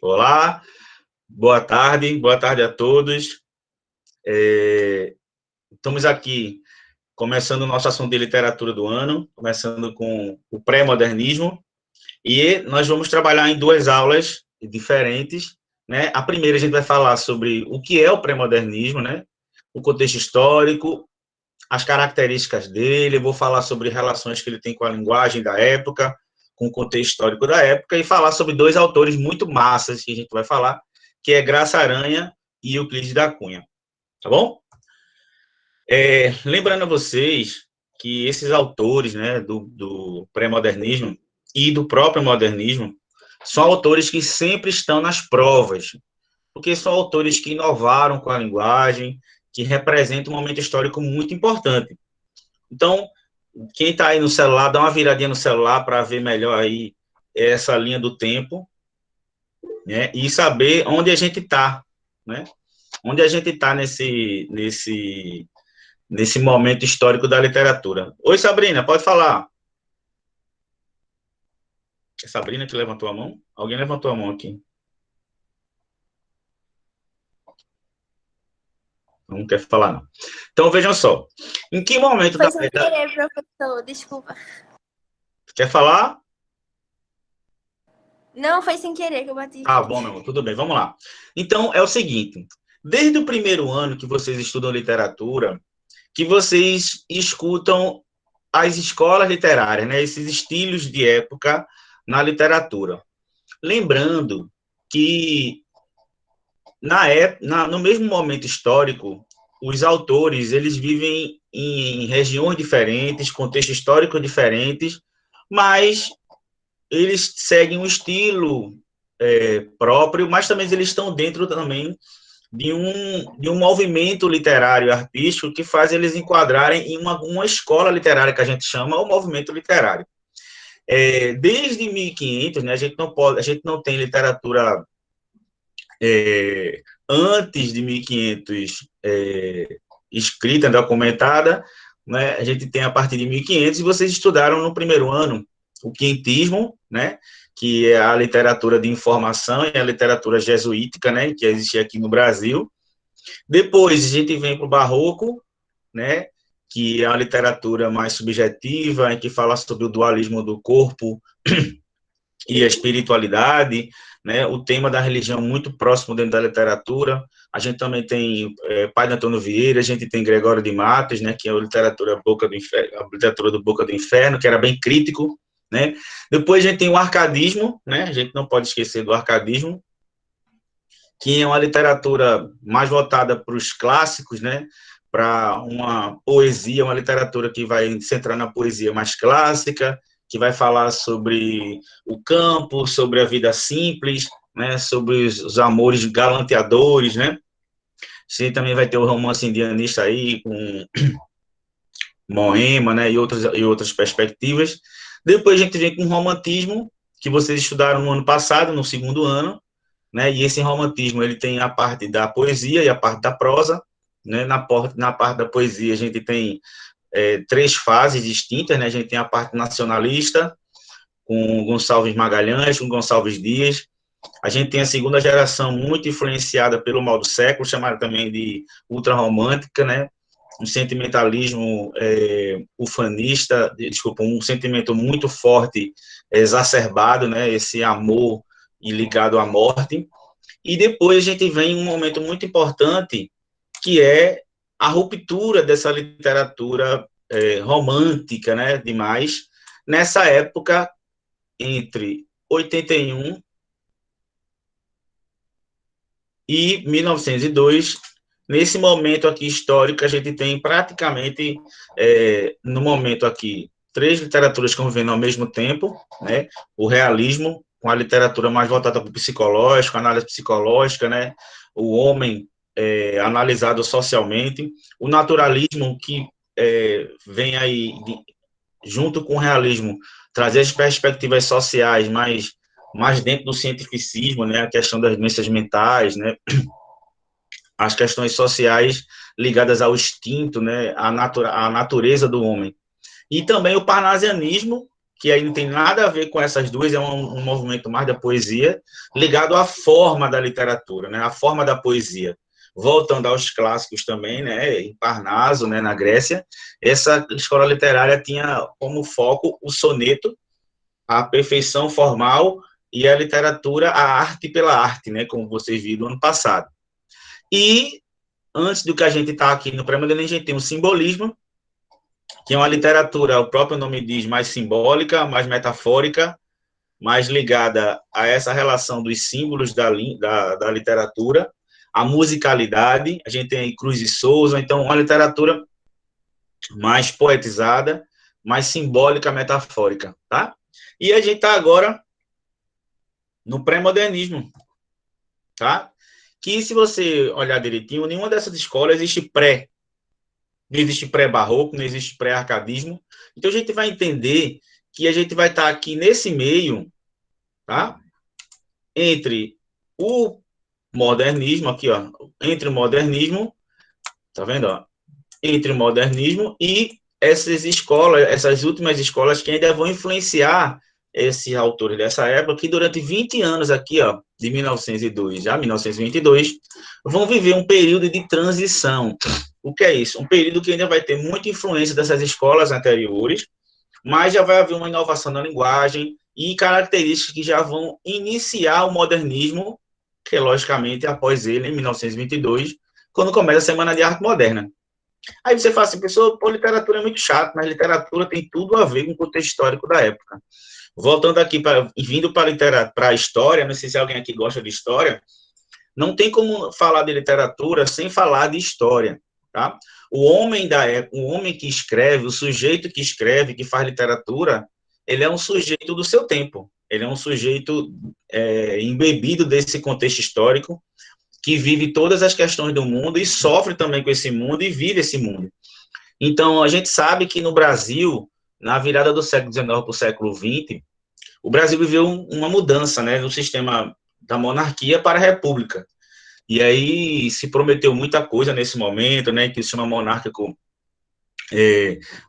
Olá, boa tarde a todos. Estamos aqui começando o nosso assunto de literatura do ano, começando com o pré-modernismo, e nós vamos trabalhar em duas aulas diferentes, né? A primeira a gente vai falar sobre o que é o pré-modernismo, né? O contexto histórico, as características dele, eu vou falar sobre relações que ele tem com a linguagem da época, com o contexto histórico da época, e falar sobre dois autores muito massas que a gente vai falar, que é Graça Aranha e Euclides da Cunha, tá bom? Lembrando a vocês que esses autores, né, do pré-modernismo e do próprio modernismo, são autores que sempre estão nas provas, porque são autores que inovaram com a linguagem, que representam um momento histórico muito importante. Então, quem está aí no celular, dá uma viradinha no celular para ver melhor aí essa linha do tempo, né? E saber onde a gente está, né? Onde a gente está nesse momento histórico da literatura. Oi, Sabrina, pode falar. É Sabrina que levantou a mão? Alguém levantou a mão aqui. Não quer falar, não. Então, vejam só. Em que momento Foi sem querer, professor, desculpa. Quer falar? Não, foi sem querer que eu bati. Ah, bom, meu amor, tudo bem, vamos lá. Então, é o seguinte, desde o primeiro ano que vocês estudam literatura, que vocês escutam as escolas literárias, né, esses estilos de época na literatura. Lembrando que no mesmo momento histórico, os autores eles vivem em regiões diferentes, contextos históricos diferentes, mas eles seguem um estilo próprio, mas também eles estão dentro também de um movimento literário e artístico que faz eles enquadrarem em uma escola literária que a gente chama o movimento literário. Desde 1500, né, a gente não tem literatura antes de 1500 escrita, documentada, né, a gente tem a partir de 1500 e vocês estudaram no primeiro ano o quintismo, né, que é a literatura de informação e a literatura jesuítica, né, que existia aqui no Brasil. Depois a gente vem para o barroco, né, que é a literatura mais subjetiva, em que fala sobre o dualismo do corpo e a espiritualidade, né, o tema da religião muito próximo dentro da literatura. A gente também tem Padre Antônio Vieira, a gente tem Gregório de Matos, né, que é a literatura Boca do Inferno, a literatura do Boca do Inferno, que era bem crítico, né. Depois a gente tem o arcadismo, né, a gente não pode esquecer do arcadismo, que é uma literatura mais voltada para os clássicos, né, para uma poesia, uma literatura que vai centrar na poesia mais clássica, que vai falar sobre o campo, sobre a vida simples, né, sobre os amores galanteadores, né. Você também vai ter o romance indianista aí, com Moema, né, e outras perspectivas. Depois a gente vem com o romantismo, que vocês estudaram no ano passado, no segundo ano, né? E esse romantismo ele tem a parte da poesia e a parte da prosa, né? Na parte da poesia a gente tem três fases distintas, né? A gente tem a parte nacionalista com Gonçalves Magalhães, com Gonçalves Dias. A gente tem a segunda geração muito influenciada pelo mal do século, chamada também de ultrarromântica, né? Um sentimentalismo ufanista, desculpa, um sentimento muito forte, exacerbado, né? Esse amor e ligado à morte. E depois a gente vem em um momento muito importante, que é a ruptura dessa literatura romântica, né, demais, nessa época entre 81 e 1902. Nesse momento aqui histórico, a gente tem praticamente, no momento aqui, três literaturas convivendo ao mesmo tempo, né? O realismo, com a literatura mais voltada para o psicológico, análise psicológica, né? O homem analisado socialmente, o naturalismo, que vem aí, junto com o realismo, trazer as perspectivas sociais mais dentro do cientificismo, né? A questão das doenças mentais, né? As questões sociais ligadas ao instinto, né? À natureza do homem. E também o parnasianismo, que aí não tem nada a ver com essas duas, é um movimento mais da poesia, ligado à forma da literatura, né, a forma da poesia. Voltando aos clássicos também, né, em Parnaso, né, na Grécia, essa escola literária tinha como foco o soneto, a perfeição formal e a literatura, a arte pela arte, né, como vocês viram no ano passado. E antes do que a gente está aqui no pré-modernismo, a gente tem o simbolismo, que é uma literatura, o próprio nome diz, mais simbólica, mais metafórica, mais ligada a essa relação dos símbolos da literatura, a musicalidade, a gente tem aí Cruz e Souza, então uma literatura mais poetizada, mais simbólica, metafórica, tá? E a gente está agora no pré-modernismo, tá? Que se você olhar direitinho, nenhuma dessas escolas existe pré. Não existe pré-barroco, não existe pré-arcadismo. Então a gente vai entender que a gente vai estar aqui nesse meio, tá? Entre o modernismo, aqui, ó, entre o modernismo, tá vendo, ó? Entre o modernismo e essas escolas, essas últimas escolas que ainda vão influenciar esses autores dessa época, que durante 20 anos aqui, ó, de 1902 a 1922, vão viver um período de transição. O que é isso? Um período que ainda vai ter muita influência dessas escolas anteriores, mas já vai haver uma inovação na linguagem e características que já vão iniciar o modernismo, que logicamente após ele, em 1922, quando começa a Semana de Arte Moderna. Aí você fala assim, pessoal, pô, literatura é muito chato, mas literatura tem tudo a ver com o contexto histórico da época. Voltando aqui, vindo para a história, não sei se alguém aqui gosta de história, não tem como falar de literatura sem falar de história, tá? O homem da época, o homem que escreve, o sujeito que escreve, que faz literatura, ele é um sujeito do seu tempo, ele é um sujeito embebido desse contexto histórico, que vive todas as questões do mundo e sofre também com esse mundo e vive esse mundo. Então, a gente sabe que no Brasil, na virada do século XIX para o século XX, o Brasil viveu uma mudança, né, do sistema da monarquia para a república. E aí se prometeu muita coisa nesse momento, né, que o sistema monárquico,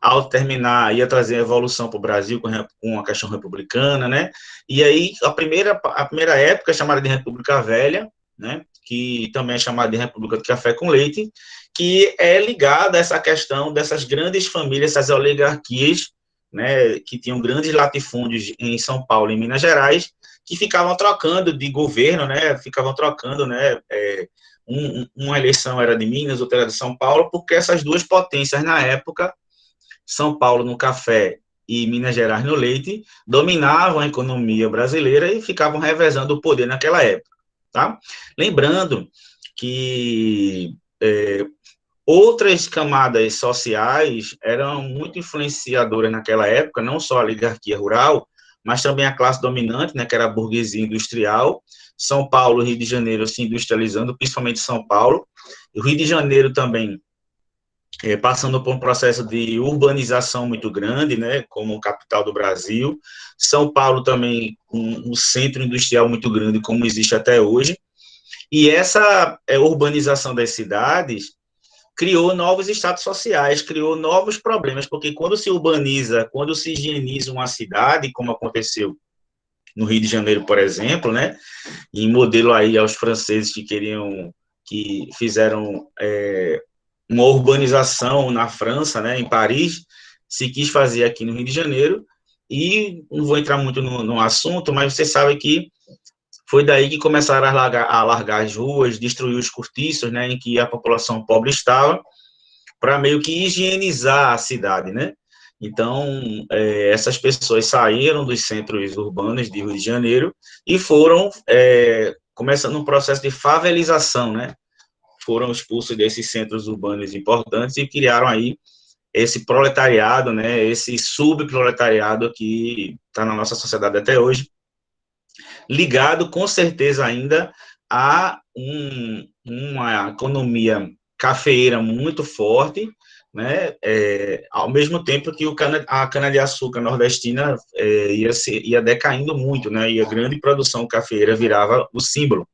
ao terminar, ia trazer a evolução para o Brasil com a questão republicana, né, e aí a primeira época, chamada de República Velha, né, que também é chamada de República de Café com Leite, que é ligada a essa questão dessas grandes famílias, essas oligarquias, né, que tinham grandes latifúndios em São Paulo e Minas Gerais, que ficavam trocando de governo, né, ficavam trocando, né, uma eleição era de Minas, outra era de São Paulo, porque essas duas potências na época, São Paulo no café e Minas Gerais no leite, dominavam a economia brasileira e ficavam revezando o poder naquela época, tá? Lembrando que outras camadas sociais eram muito influenciadoras naquela época, não só a oligarquia rural, mas também a classe dominante, né, que era a burguesia industrial. São Paulo e Rio de Janeiro se industrializando, principalmente São Paulo. O Rio de Janeiro também passando por um processo de urbanização muito grande, né, como capital do Brasil. São Paulo também um centro industrial muito grande, como existe até hoje. E essa urbanização das cidades criou novos estados sociais, criou novos problemas, porque quando se urbaniza, quando se higieniza uma cidade, como aconteceu no Rio de Janeiro, por exemplo, né, em modelo aí aos franceses que fizeram uma urbanização na França, né, em Paris, se quis fazer aqui no Rio de Janeiro, e não vou entrar muito no assunto, mas você sabe que foi daí que começaram a largar as ruas, destruir os cortiços, né, em que a população pobre estava, para meio que higienizar a cidade, né? Então, essas pessoas saíram dos centros urbanos de Rio de Janeiro e foram começando um processo de favelização, né? Foram expulsos desses centros urbanos importantes e criaram aí esse proletariado, né? Esse subproletariado que está na nossa sociedade até hoje, ligado com certeza ainda a uma economia cafeeira muito forte, né, ao mesmo tempo que a cana-de-açúcar nordestina ia decaindo muito, né, e a grande produção cafeeira virava o símbolo.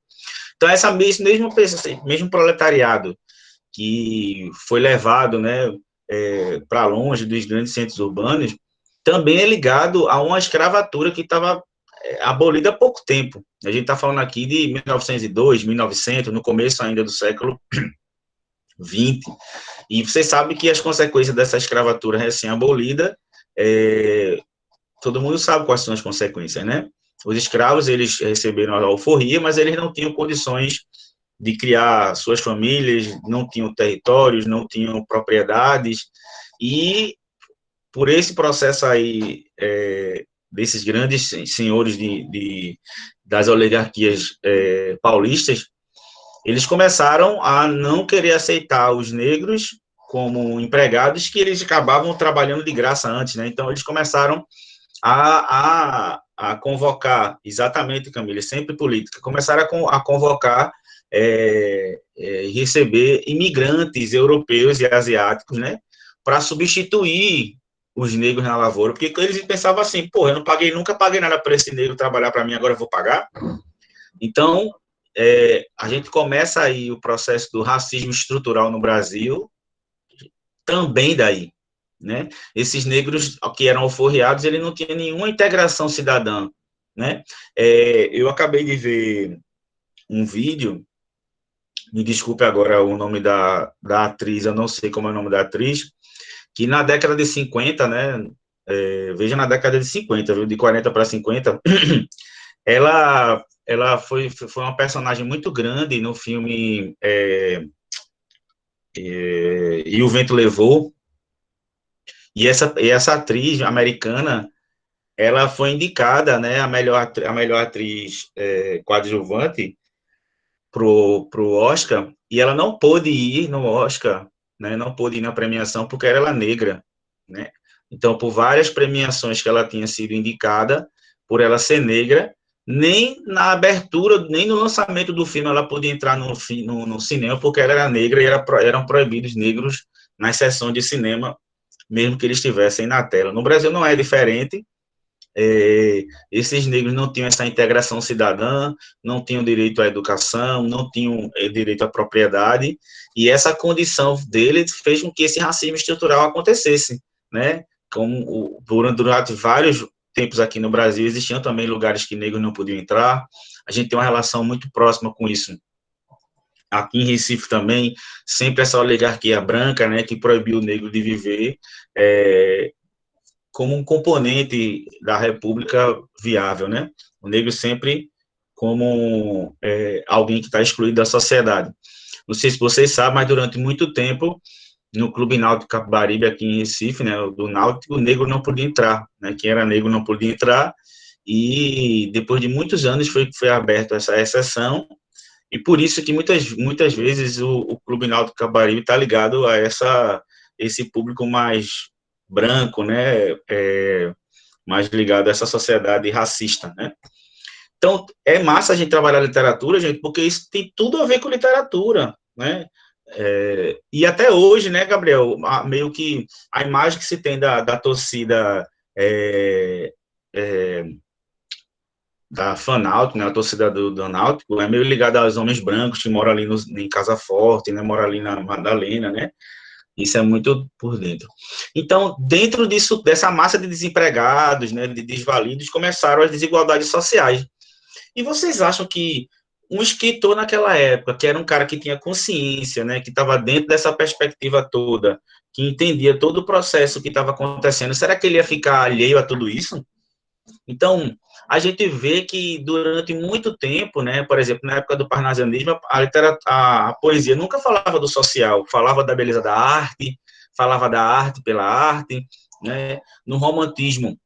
Então, essa mesmo proletariado que foi levado, né, para longe dos grandes centros urbanos, também é ligado a uma escravatura que estava abolida há pouco tempo. A gente está falando aqui de 1902, 1900, no começo ainda do século XX, e você sabe que as consequências dessa escravatura recém-abolida, todo mundo sabe quais são as consequências, né? Os escravos, eles receberam a alforria, mas eles não tinham condições de criar suas famílias, não tinham territórios, não tinham propriedades, e por esse processo aí, desses grandes senhores das oligarquias paulistas, eles começaram a não querer aceitar os negros como empregados, que eles acabavam trabalhando de graça antes, né? Então, eles começaram a convocar, exatamente, Camila, sempre política, começaram a convocar receber imigrantes europeus e asiáticos, né, para substituir os negros na lavoura, porque eles pensavam assim, pô, eu nunca paguei nada para esse negro trabalhar para mim, agora eu vou pagar? Então, a gente começa aí o processo do racismo estrutural no Brasil, também daí, né? Esses negros que eram alforriados, ele não tinha nenhuma integração cidadã, né? Eu acabei de ver um vídeo, me desculpe agora o nome da atriz, eu não sei como é o nome da atriz, que na década de 50, né, veja na década de 50, viu, de 40 para 50, ela foi uma personagem muito grande no filme E o Vento Levou, e essa atriz americana, ela foi indicada, né, a melhor atriz coadjuvante pro Oscar, e ela não pôde ir no Oscar, né, não pôde ir na premiação porque era ela negra, né? Então, por várias premiações que ela tinha sido indicada, por ela ser negra, nem na abertura, nem no lançamento do filme ela podia entrar no cinema, porque ela era negra e eram proibidos negros nas sessões de cinema, mesmo que eles estivessem na tela. No Brasil não é diferente, esses negros não tinham essa integração cidadã, não tinham direito à educação, não tinham direito à propriedade, e essa condição deles fez com que esse racismo estrutural acontecesse, né? Como durante vários tempos aqui no Brasil existiam também lugares que negros não podiam entrar. A gente tem uma relação muito próxima com isso. Aqui em Recife também, sempre essa oligarquia branca, né, que proibiu o negro de viver, como um componente da república viável, né? O negro sempre como alguém que está excluído da sociedade. Não sei se vocês sabem, mas durante muito tempo, no Clube Náutico Capibaribe, aqui em Recife, né, do Náutico, o negro não podia entrar, né? Quem era negro não podia entrar, e depois de muitos anos foi aberta essa exceção, e por isso que muitas vezes o Clube Náutico Capibaribe está ligado a esse público mais branco, né, mais ligado a essa sociedade racista, né. Então, é massa a gente trabalhar literatura, gente, porque isso tem tudo a ver com literatura, né, e até hoje, né, Gabriel, meio que a imagem que se tem da torcida da Fanáutico, né, a torcida do Náutico, é meio ligada aos homens brancos que moram ali em Casa Forte, né, moram ali na Madalena, né, isso é muito por dentro. Então, dentro disso, dessa massa de desempregados, né, de desvalidos, começaram as desigualdades sociais. E vocês acham que um escritor naquela época, que era um cara que tinha consciência, né, que estava dentro dessa perspectiva toda, que entendia todo o processo que estava acontecendo, será que ele ia ficar alheio a tudo isso? Então, a gente vê que durante muito tempo, né, por exemplo, na época do parnasianismo, a poesia nunca falava do social, falava da beleza da arte, falava da arte pela arte, né? No romantismo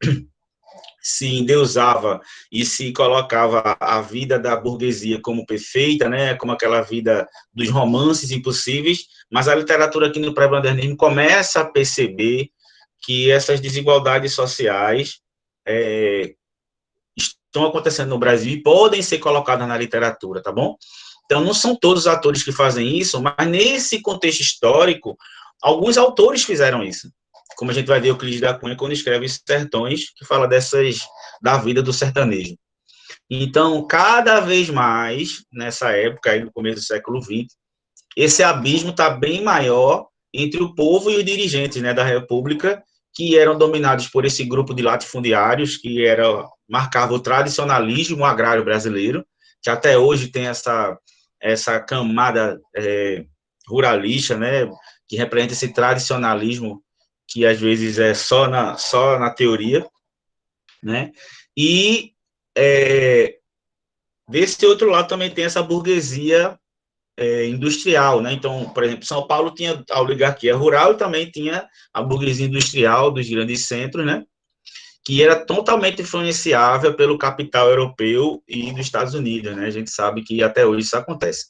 se endeusava e se colocava a vida da burguesia como perfeita, né, como aquela vida dos romances impossíveis, mas a literatura aqui no pré-modernismo começa a perceber que essas desigualdades sociais estão acontecendo no Brasil e podem ser colocadas na literatura, tá bom? Então, não são todos os atores que fazem isso, mas nesse contexto histórico, alguns autores fizeram isso. Como a gente vai ver o Euclides da Cunha quando escreve Sertões, que fala da vida do sertanejo. Então, cada vez mais, nessa época, aí no começo do século XX, esse abismo está bem maior entre o povo e os dirigentes, né, da República, que eram dominados por esse grupo de latifundiários, que marcava o tradicionalismo agrário brasileiro, que até hoje tem essa camada ruralista, né, que representa esse tradicionalismo que às vezes é só na teoria, né, e desse outro lado também tem essa burguesia industrial, né? Então, por exemplo, São Paulo tinha a oligarquia rural e também tinha a burguesia industrial dos grandes centros, né? Que era totalmente influenciável pelo capital europeu e dos Estados Unidos, né? A gente sabe que até hoje isso acontece.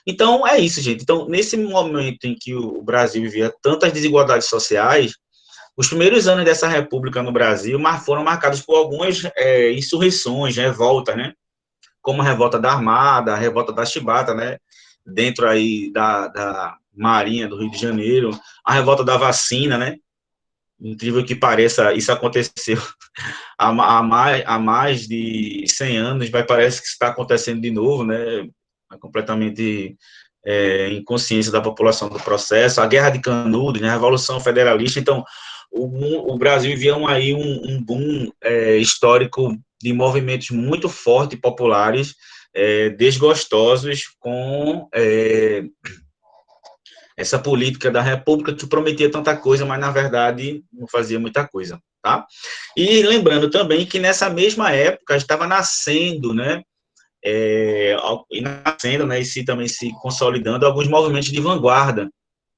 Então, é isso, gente. Então, nesse momento em que o Brasil vivia tantas desigualdades sociais, os primeiros anos dessa república no Brasil foram marcados por algumas insurreições, revoltas, né? Como a revolta da Armada, a revolta da Chibata, né? Dentro aí da Marinha do Rio de Janeiro, a revolta da vacina, né? Incrível que pareça, isso aconteceu há mais de 100 anos, mas parece que está acontecendo de novo, né? É completamente inconsciência da população do processo, a Guerra de Canudos, né? A Revolução Federalista. Então, o Brasil vivia aí um boom histórico de movimentos muito fortes, populares, desgostosos com essa política da República que prometia tanta coisa, mas, na verdade, não fazia muita coisa, tá? E lembrando também que, nessa mesma época, estava nascendo, né, e também se consolidando alguns movimentos de vanguarda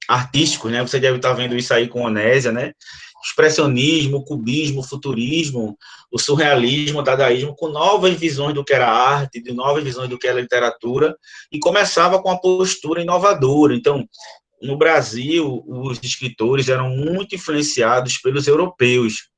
artísticos, né? Você deve estar vendo isso aí com Onésia, né? Expressionismo, cubismo, futurismo, o surrealismo, o dadaísmo, com novas visões do que era arte, de novas visões do que era literatura, e começava com a postura inovadora. Então, no Brasil, os escritores eram muito influenciados pelos europeus,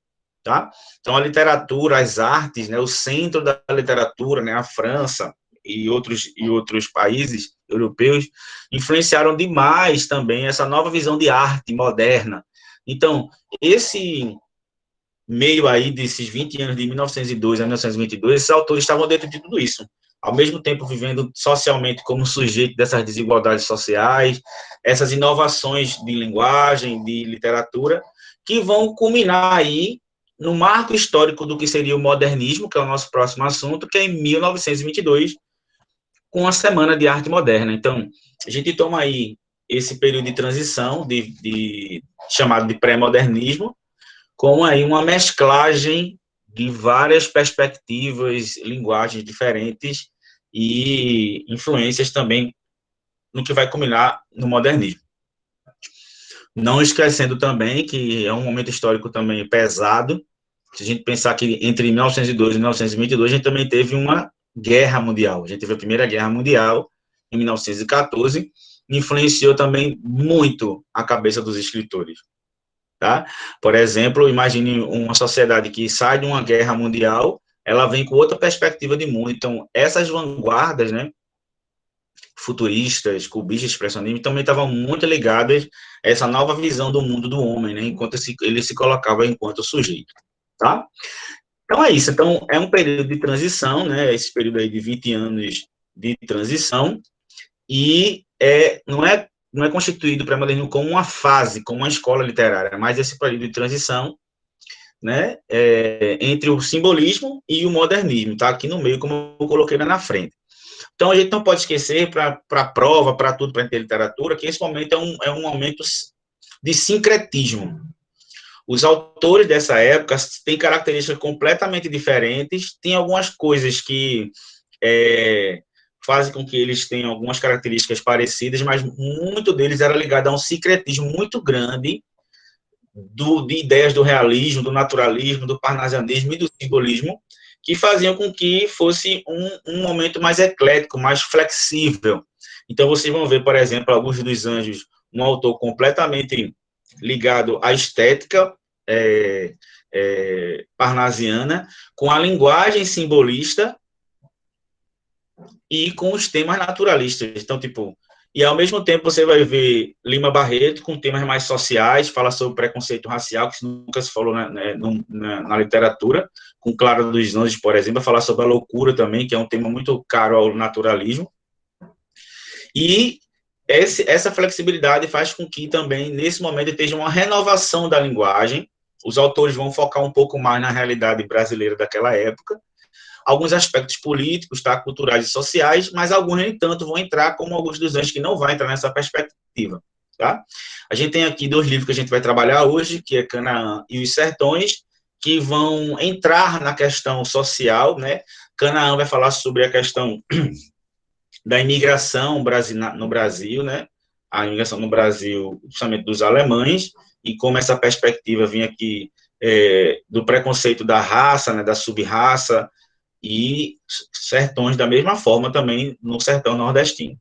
tá? Então, a literatura, as artes, né, o centro da literatura, né, a França e outros países europeus influenciaram demais também essa nova visão de arte moderna. Então, esse meio aí desses 20 anos, de 1902 a 1922, esses autores estavam dentro de tudo isso, ao mesmo tempo vivendo socialmente como sujeito dessas desigualdades sociais, essas inovações de linguagem, de literatura, que vão culminar aí no marco histórico do que seria o modernismo, que é o nosso próximo assunto, que é em 1922, com a Semana de Arte Moderna. Então, a gente toma aí esse período de transição, chamado de pré-modernismo, com aí uma mesclagem de várias perspectivas, linguagens diferentes e influências também no que vai culminar no modernismo. Não esquecendo também que é um momento histórico também pesado. Se a gente pensar que entre 1912 e 1922, a gente também teve uma guerra mundial. A gente teve a Primeira Guerra Mundial, em 1914, influenciou também muito a cabeça dos escritores. Tá? Por exemplo, imagine uma sociedade que sai de uma guerra mundial, ela vem com outra perspectiva de mundo. Então, essas vanguardas, né, futuristas, cubistas, expressionistas, também estavam muito ligadas a essa nova visão do mundo do homem, né, enquanto ele se colocava enquanto sujeito, tá? Então, é isso. Então, é um período de transição, né, esse período aí de 20 anos de transição, e não é constituído para modernismo como uma fase, como uma escola literária, mas esse período de transição, né, entre o simbolismo e o modernismo, tá aqui no meio, como eu coloquei lá na frente. Então, a gente não pode esquecer, para a prova, para tudo, para a literatura, que esse momento é um momento de sincretismo. Os autores dessa época têm características completamente diferentes, tem algumas coisas que fazem com que eles tenham algumas características parecidas, mas muito deles era ligado a um sincretismo muito grande de ideias do realismo, do naturalismo, do parnasianismo e do simbolismo, que faziam com que fosse um momento mais eclético, mais flexível. Então, vocês vão ver, por exemplo, Augusto dos Anjos, um autor completamente ligado à estética parnasiana, com a linguagem simbolista e com os temas naturalistas. Então, tipo, e ao mesmo tempo você vai ver Lima Barreto com temas mais sociais, fala sobre preconceito racial, que nunca se falou na literatura, com Clara dos Anjos, por exemplo, vai falar sobre a loucura também, que é um tema muito caro ao naturalismo. E essa flexibilidade faz com que também, nesse momento, esteja uma renovação da linguagem, os autores vão focar um pouco mais na realidade brasileira daquela época, alguns aspectos políticos, tá, culturais e sociais, mas alguns, nem tanto, vão entrar, como alguns dos Anjos, que não vai entrar nessa perspectiva, tá? A gente tem aqui 2 livros que a gente vai trabalhar hoje, que é Canaã e os Sertões, que vão entrar na questão social, né? Canaã vai falar sobre a questão da imigração no Brasil, né? A imigração no Brasil, justamente dos alemães, e como essa perspectiva vinha aqui do preconceito da raça, né, da sub-raça, e sertões da mesma forma também no sertão nordestino.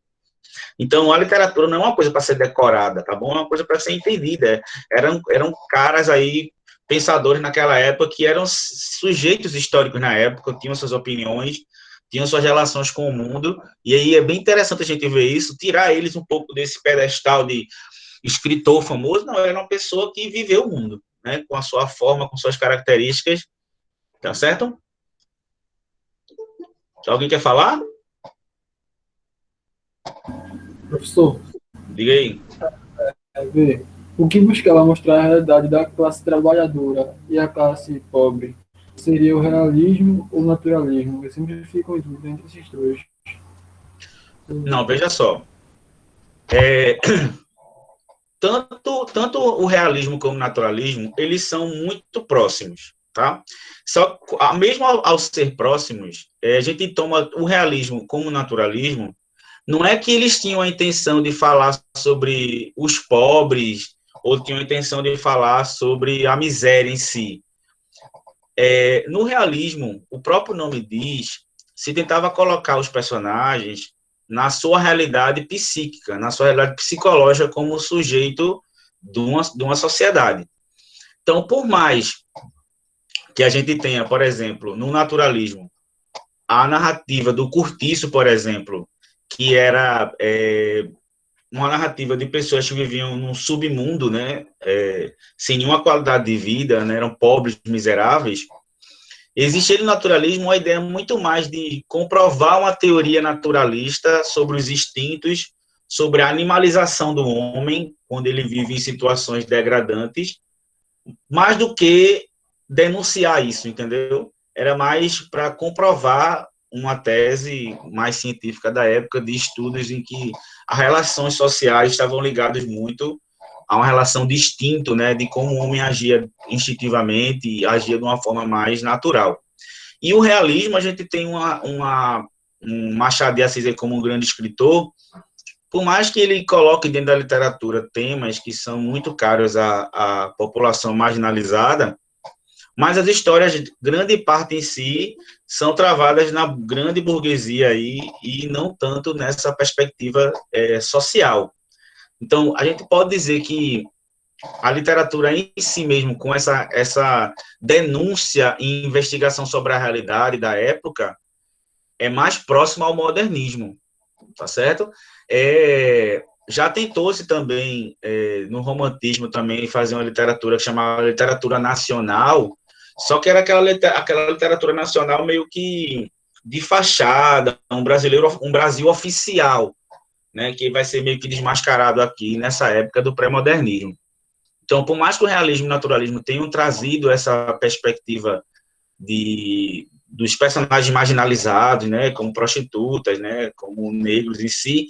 Então, a literatura não é uma coisa para ser decorada, tá bom? É uma coisa para ser entendida. Eram caras aí, pensadores naquela época, que eram sujeitos históricos na época, tinham suas opiniões, tinham suas relações com o mundo, e aí é bem interessante a gente ver isso, tirar eles um pouco desse pedestal de escritor famoso. Não, era uma pessoa que viveu o mundo, né? Com a sua forma, com suas características, tá certo? Alguém quer falar? Professor, Diga aí. ver o que buscava mostrar a realidade da classe trabalhadora e a classe pobre seria o realismo ou o naturalismo? Eu sempre fico em dúvida entre esses dois. Não, veja só. Tanto o realismo como o naturalismo, eles são muito próximos, tá? Só mesmo ao ser próximos, a gente toma o realismo como o naturalismo. Não é que eles tinham a intenção de falar sobre os pobres ou tinham a intenção de falar sobre a miséria em si. No realismo, o próprio nome diz, se tentava colocar os personagens na sua realidade psíquica, na sua realidade psicológica como sujeito de uma sociedade. Então, por mais que a gente tenha, por exemplo, no naturalismo, a narrativa do Curtiço, por exemplo, que era uma narrativa de pessoas que viviam num submundo, né, sem nenhuma qualidade de vida, né, eram pobres, miseráveis. Existe no naturalismo uma ideia muito mais de comprovar uma teoria naturalista sobre os instintos, sobre a animalização do homem, quando ele vive em situações degradantes, mais do que denunciar isso, entendeu? Era mais para comprovar uma tese mais científica da época, de estudos em que as relações sociais estavam ligadas muito a uma relação de instinto, né, de como o homem agia instintivamente e agia de uma forma mais natural. E o realismo, a gente tem um Machado de Assis como um grande escritor, por mais que ele coloque dentro da literatura temas que são muito caros à população marginalizada, mas as histórias, grande parte em si, são travadas na grande burguesia aí, e não tanto nessa perspectiva social. Então, a gente pode dizer que a literatura em si mesmo, com essa denúncia e investigação sobre a realidade da época, é mais próxima ao modernismo, tá certo? Já tentou-se também, no romantismo, também fazer uma literatura que chamava literatura nacional, só que era aquela literatura nacional meio que de fachada, um Brasil oficial, né, que vai ser meio que desmascarado aqui nessa época do pré-modernismo. Então, por mais que o realismo e o naturalismo tenham trazido essa perspectiva dos personagens marginalizados, né, como prostitutas, né, como negros em si,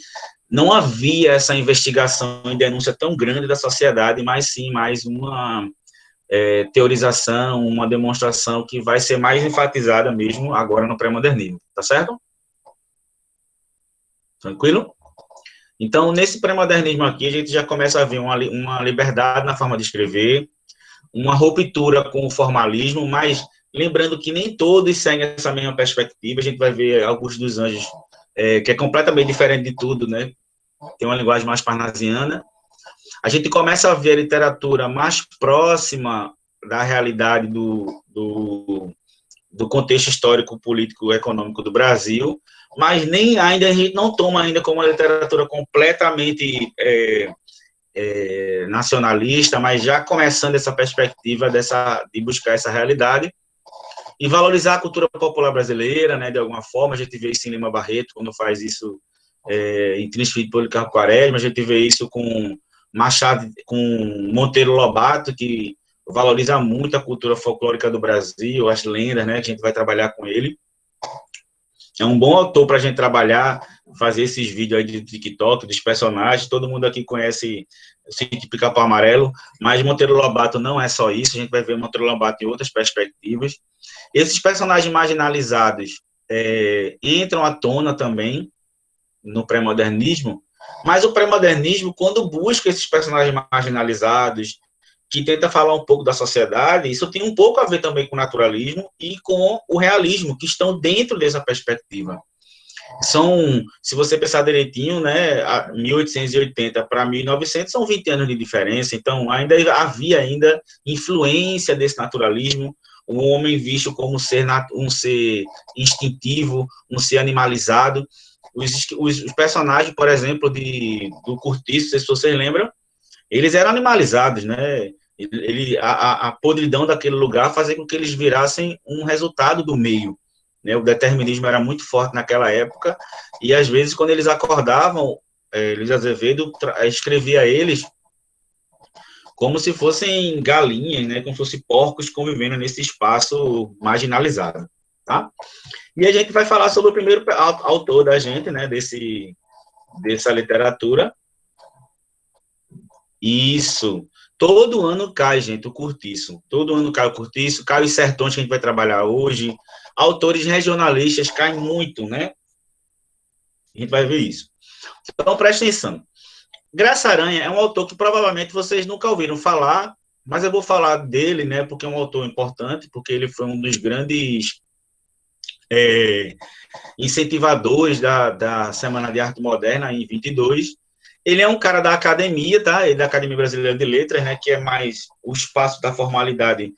não havia essa investigação e denúncia tão grande da sociedade, mas sim mais uma teorização, uma demonstração que vai ser mais enfatizada mesmo agora no pré-modernismo, tá certo? Tranquilo? Então, nesse pré-modernismo aqui, a gente já começa a ver uma liberdade na forma de escrever, uma ruptura com o formalismo, mas lembrando que nem todos seguem essa mesma perspectiva. A gente vai ver Augusto dos Anjos, que é completamente diferente de tudo, né? Tem uma linguagem mais parnasiana. A gente começa a ver a literatura mais próxima da realidade do contexto histórico, político, econômico do Brasil, mas nem ainda a gente não toma ainda como uma literatura completamente nacionalista, mas já começando essa perspectiva de buscar essa realidade e valorizar a cultura popular brasileira, né, de alguma forma. A gente vê isso em Lima Barreto, quando faz isso em Tristes de Policarpo Quaresma, a gente vê isso com Machado, com Monteiro Lobato, que valoriza muito a cultura folclórica do Brasil, as lendas, né, que a gente vai trabalhar com ele. É um bom autor para a gente trabalhar, fazer esses vídeos aí de TikTok, dos personagens. Todo mundo aqui conhece o Sítio Pica-Pau Amarelo, mas Monteiro Lobato não é só isso, a gente vai ver Monteiro Lobato em outras perspectivas. Esses personagens marginalizados entram à tona também no pré-modernismo, mas o pré-modernismo, quando busca esses personagens marginalizados, que tenta falar um pouco da sociedade, isso tem um pouco a ver também com o naturalismo e com o realismo, que estão dentro dessa perspectiva. Se você pensar direitinho, né, 1880 para 1900 são 20 anos de diferença, então ainda havia influência desse naturalismo, o homem visto como um ser instintivo, um ser animalizado. Os personagens, por exemplo, do Curtiço, não sei se vocês lembram, eles eram animalizados, né? A podridão daquele lugar fazia com que eles virassem um resultado do meio, né? O determinismo era muito forte naquela época, e às vezes, quando eles acordavam, Luiz Azevedo escrevia eles como se fossem galinhas, né? Como se fossem porcos convivendo nesse espaço marginalizado, tá? E a gente vai falar sobre o primeiro autor da gente, né? Dessa literatura. Isso. Todo ano cai, gente, o Curtiço. Todo ano cai o Curtiço, cai os Sertões que a gente vai trabalhar hoje. Autores regionalistas caem muito, né? A gente vai ver isso. Então, presta atenção. Graça Aranha é um autor que provavelmente vocês nunca ouviram falar, mas eu vou falar dele, né? Porque é um autor importante, porque ele foi um dos grandes incentivadores da Semana de Arte Moderna em 22. Ele é um cara da academia, tá? Ele é da Academia Brasileira de Letras, né? Que é mais o espaço da formalidade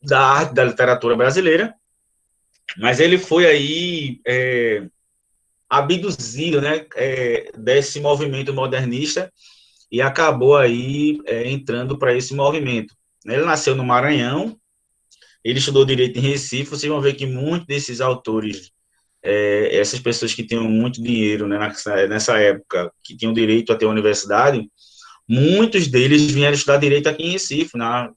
da arte, da literatura brasileira. Mas ele foi aí abduzido, né? Desse movimento modernista e acabou aí entrando para esse movimento. Ele nasceu no Maranhão, ele estudou Direito em Recife. Vocês vão ver que muitos desses autores, essas pessoas que tinham muito dinheiro, né, nessa época, que tinham direito a ter uma universidade, muitos deles vieram estudar Direito aqui em Recife, na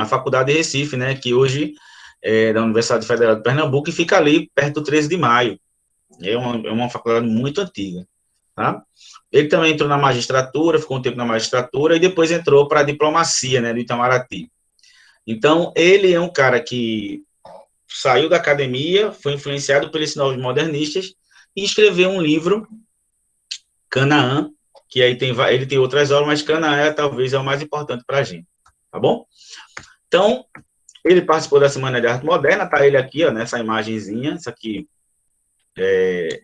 Faculdade de Recife, né, que hoje é da Universidade Federal de Pernambuco e fica ali perto do 13 de maio. É uma faculdade muito antiga, tá? Ele também entrou na magistratura, ficou um tempo na magistratura e depois entrou para a diplomacia, né, do Itamaraty. Então, ele é um cara que saiu da academia, foi influenciado pelos novos modernistas e escreveu um livro, Canaã, que aí ele tem outras obras, mas Canaã talvez é o mais importante para a gente, tá bom? Então, ele participou da Semana de Arte Moderna, tá ele aqui, ó, nessa imagenzinha, isso aqui é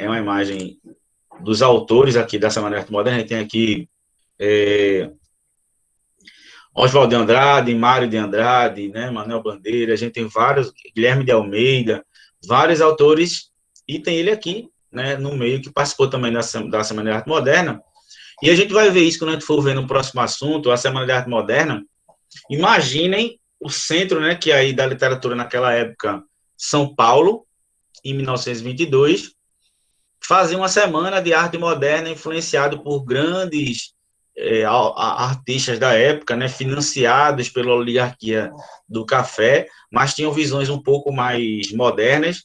uma imagem dos autores aqui da Semana de Arte Moderna. A gente tem aqui Oswaldo de Andrade, Mário de Andrade, né, Manuel Bandeira, a gente tem vários, Guilherme de Almeida, vários autores, e tem ele aqui, né, no meio, que participou também da Semana de Arte Moderna, e a gente vai ver isso quando a gente for ver no próximo assunto, a Semana de Arte Moderna. Imaginem o centro, né, que aí da literatura naquela época, São Paulo, em 1922, fazer uma Semana de Arte Moderna influenciado por grandes artistas da época, né, financiados pela oligarquia do café, mas tinham visões um pouco mais modernas,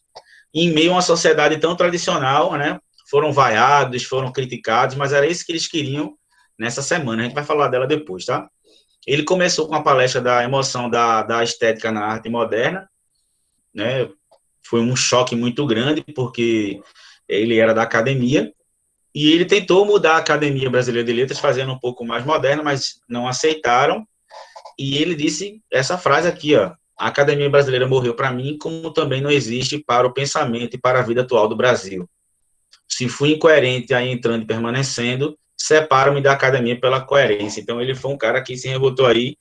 em meio a uma sociedade tão tradicional, né, foram vaiados, foram criticados, mas era isso que eles queriam nessa semana. A gente vai falar dela depois, tá? Ele começou com a palestra da emoção da estética na arte moderna, né, foi um choque muito grande, porque ele era da academia, e ele tentou mudar a Academia Brasileira de Letras, fazendo um pouco mais moderna, mas não aceitaram. E ele disse essa frase aqui, ó: a Academia Brasileira morreu para mim, como também não existe para o pensamento e para a vida atual do Brasil. Se fui incoerente aí entrando e permanecendo, separo-me da Academia pela coerência. Então, ele foi um cara que se revoltou aí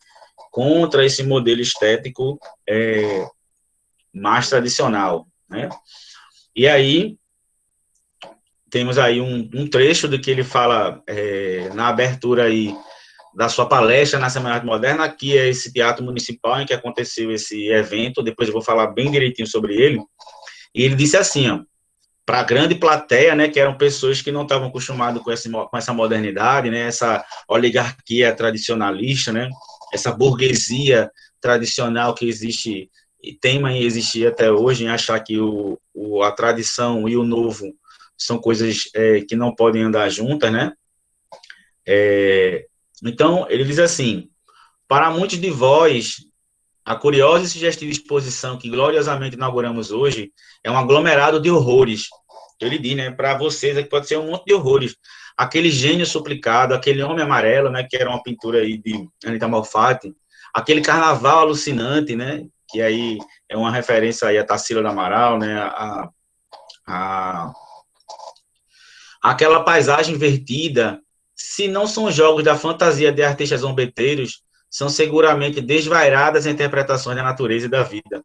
contra esse modelo estético mais tradicional, né? E aí, temos aí um trecho do que ele fala na abertura aí da sua palestra na Semana de Arte Moderna, que é esse teatro municipal em que aconteceu esse evento. Depois eu vou falar bem direitinho sobre ele. E ele disse assim, ó, para a grande plateia, né, que eram pessoas que não estavam acostumadas com essa modernidade, né, essa oligarquia tradicionalista, né, essa burguesia tradicional que existe e teima em existir até hoje, em achar que a tradição e o novo são coisas que não podem andar juntas, né? Então, ele diz assim: para muitos de vós, a curiosa e sugestiva exposição que gloriosamente inauguramos hoje é um aglomerado de horrores. Ele diz, né, para vocês é que pode ser um monte de horrores. Aquele gênio suplicado, aquele homem amarelo, né, que era uma pintura aí de Anita Malfatti, aquele carnaval alucinante, né, que aí é uma referência aí a Tarsila do Amaral, né, aquela paisagem vertida, se não são jogos da fantasia de artistas zombeteiros, são seguramente desvairadas interpretações da natureza e da vida.